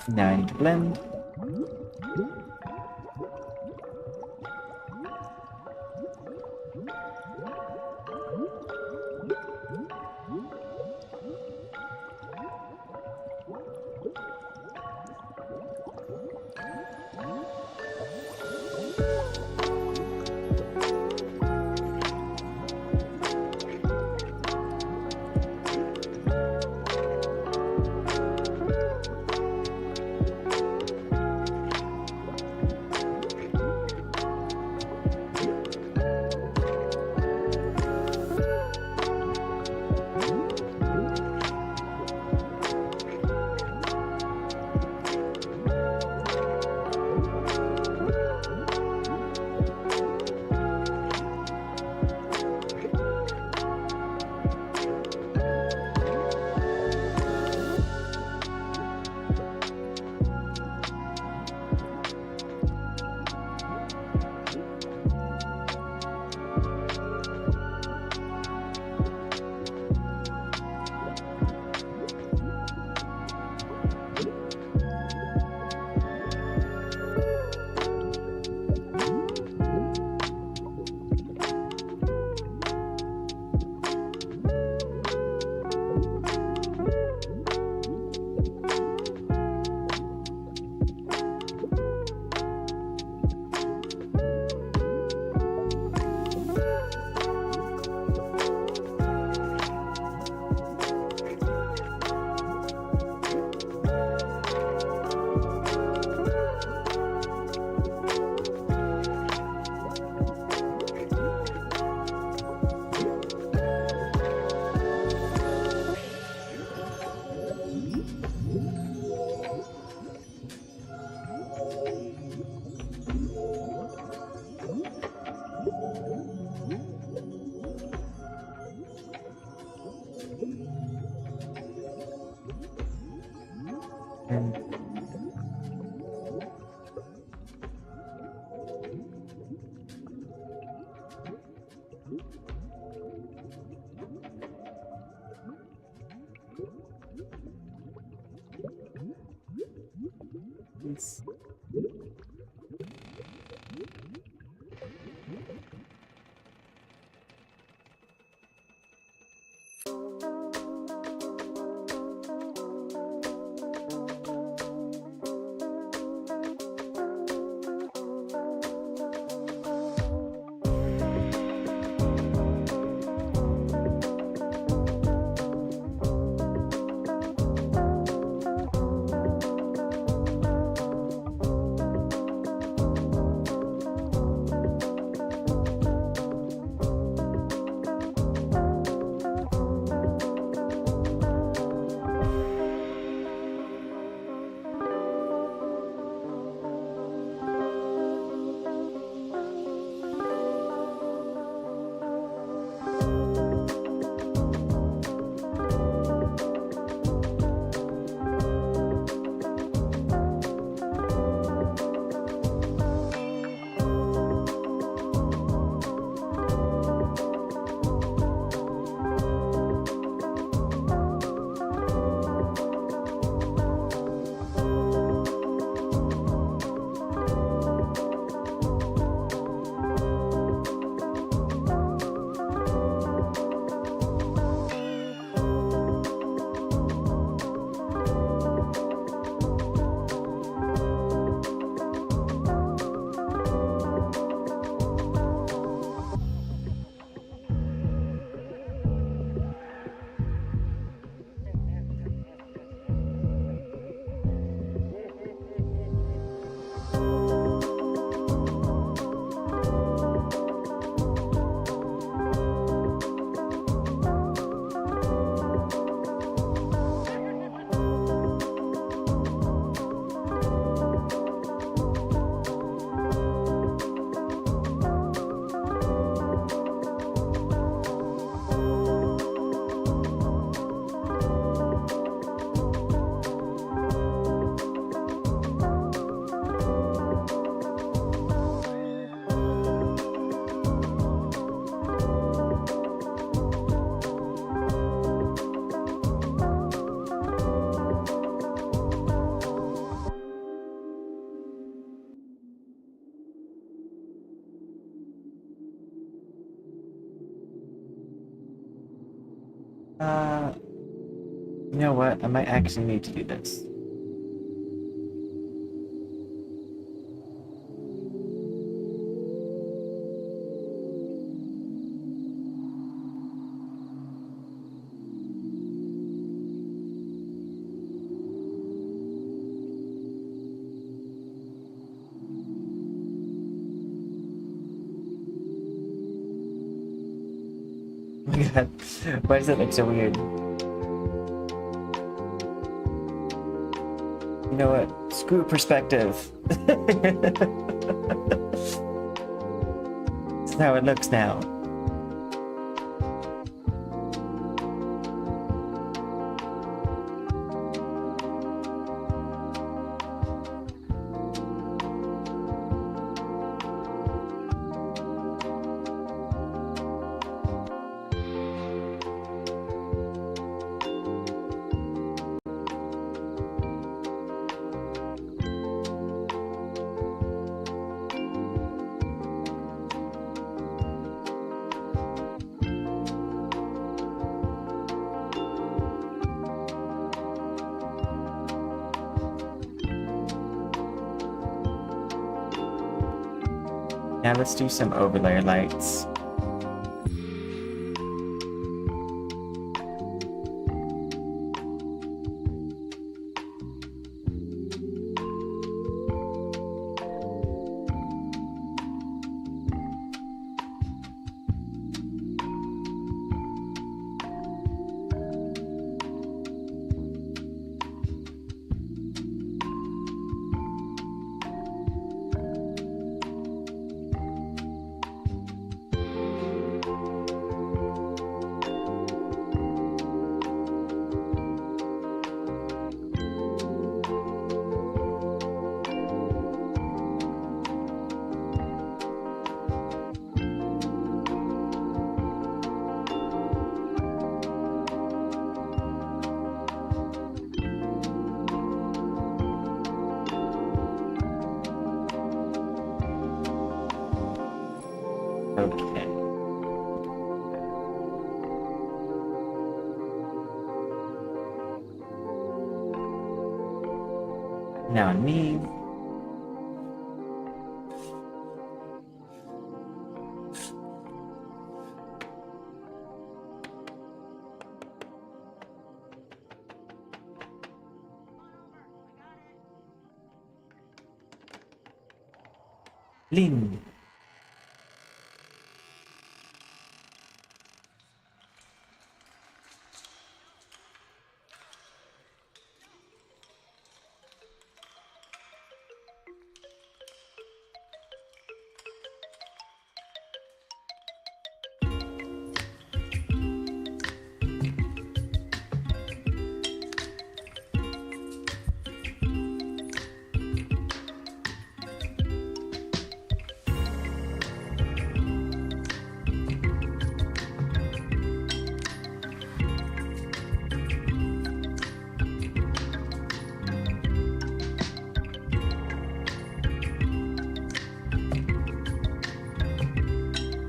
Now I need to blend. Yes. You know what? I might actually need to do this. Oh my god, why does it look so weird? You know what? Screw perspective. This is how it looks now. Now let's do some overlay lights. Okay. Now me. Lin.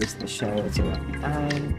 Is the shadows around the eye.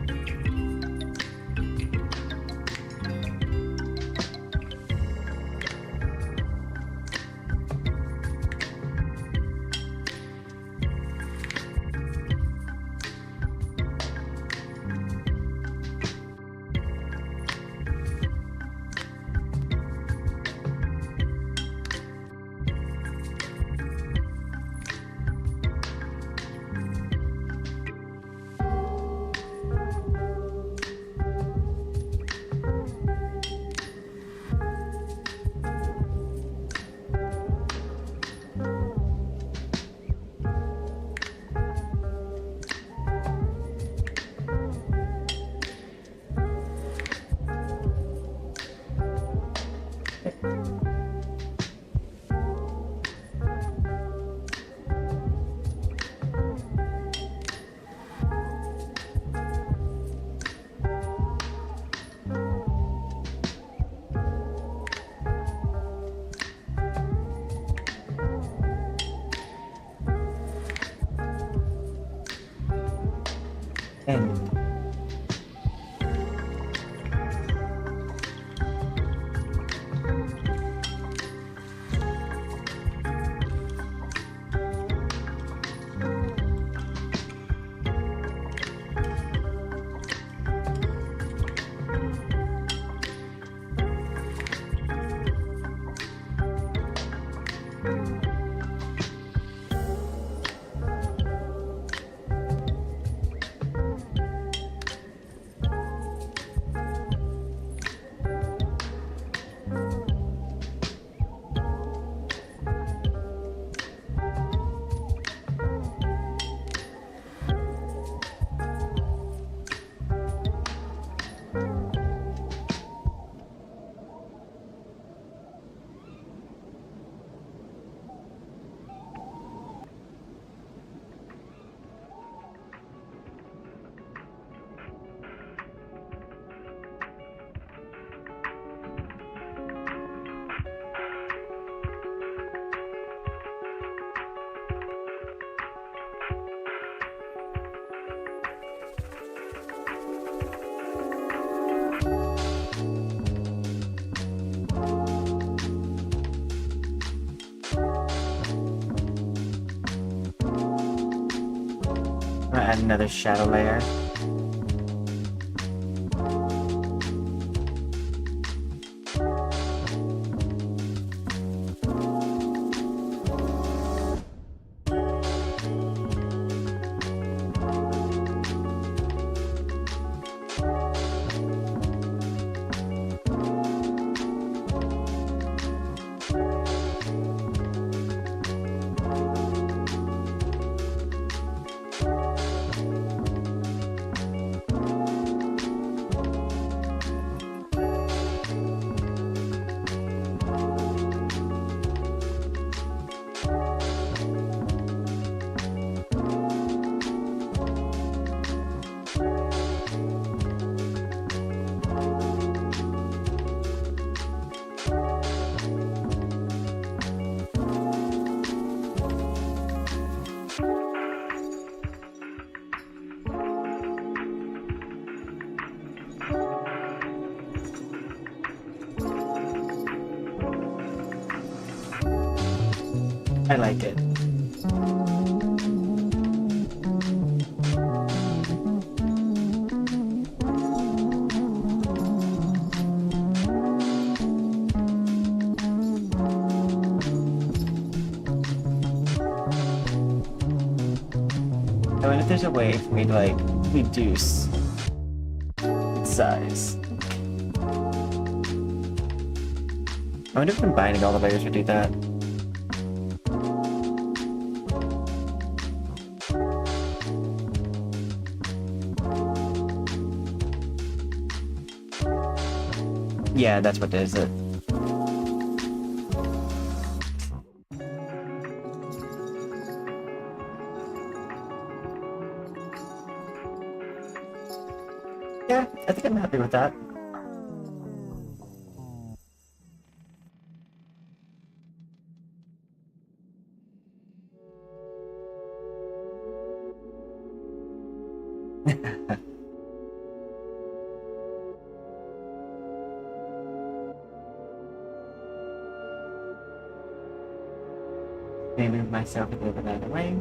And add another shadow layer. I like it. I wonder if there's a way for me to like reduce its size. I wonder if combining all the layers would do that. Yeah, that's what does it. Yeah, I think I'm happy with that. Let me move myself a little bit out of the way.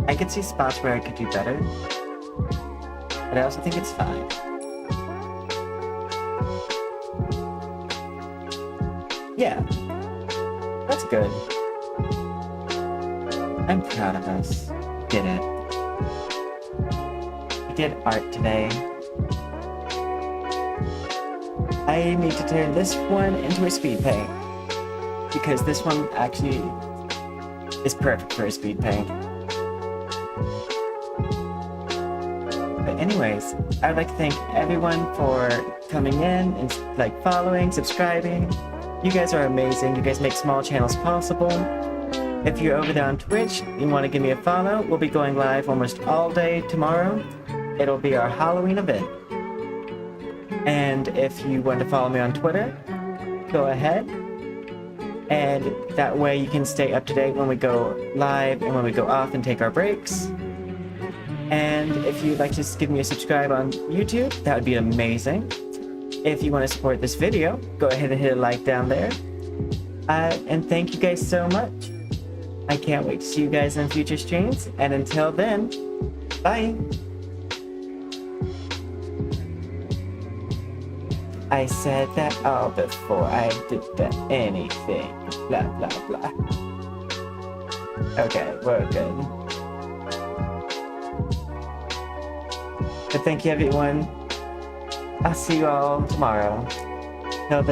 I could see spots where I could do better, but I also think it's fine. Yeah. That's good. I'm proud of us. We did it. We did art today. I need to turn this one into a speed paint, because this one actually is perfect for a speed paint. But anyways, I would like to thank everyone for coming in and like following, subscribing. You guys are amazing. You guys make small channels possible. If you're over there on Twitch, you want to give me a follow, we'll be going live almost all day tomorrow. It'll be our Halloween event. And if you want to follow me on Twitter, go ahead. And that way you can stay up to date when we go live and when we go off and take our breaks. And if you'd like to give me a subscribe on YouTube, that would be amazing. If you want to support this video, go ahead and hit a like down there. And thank you guys so much. I can't wait to see you guys in future streams. And until then, bye. I said that all before I did anything. Blah, blah, blah. Okay, we're good. But thank you, everyone. I'll see you all tomorrow.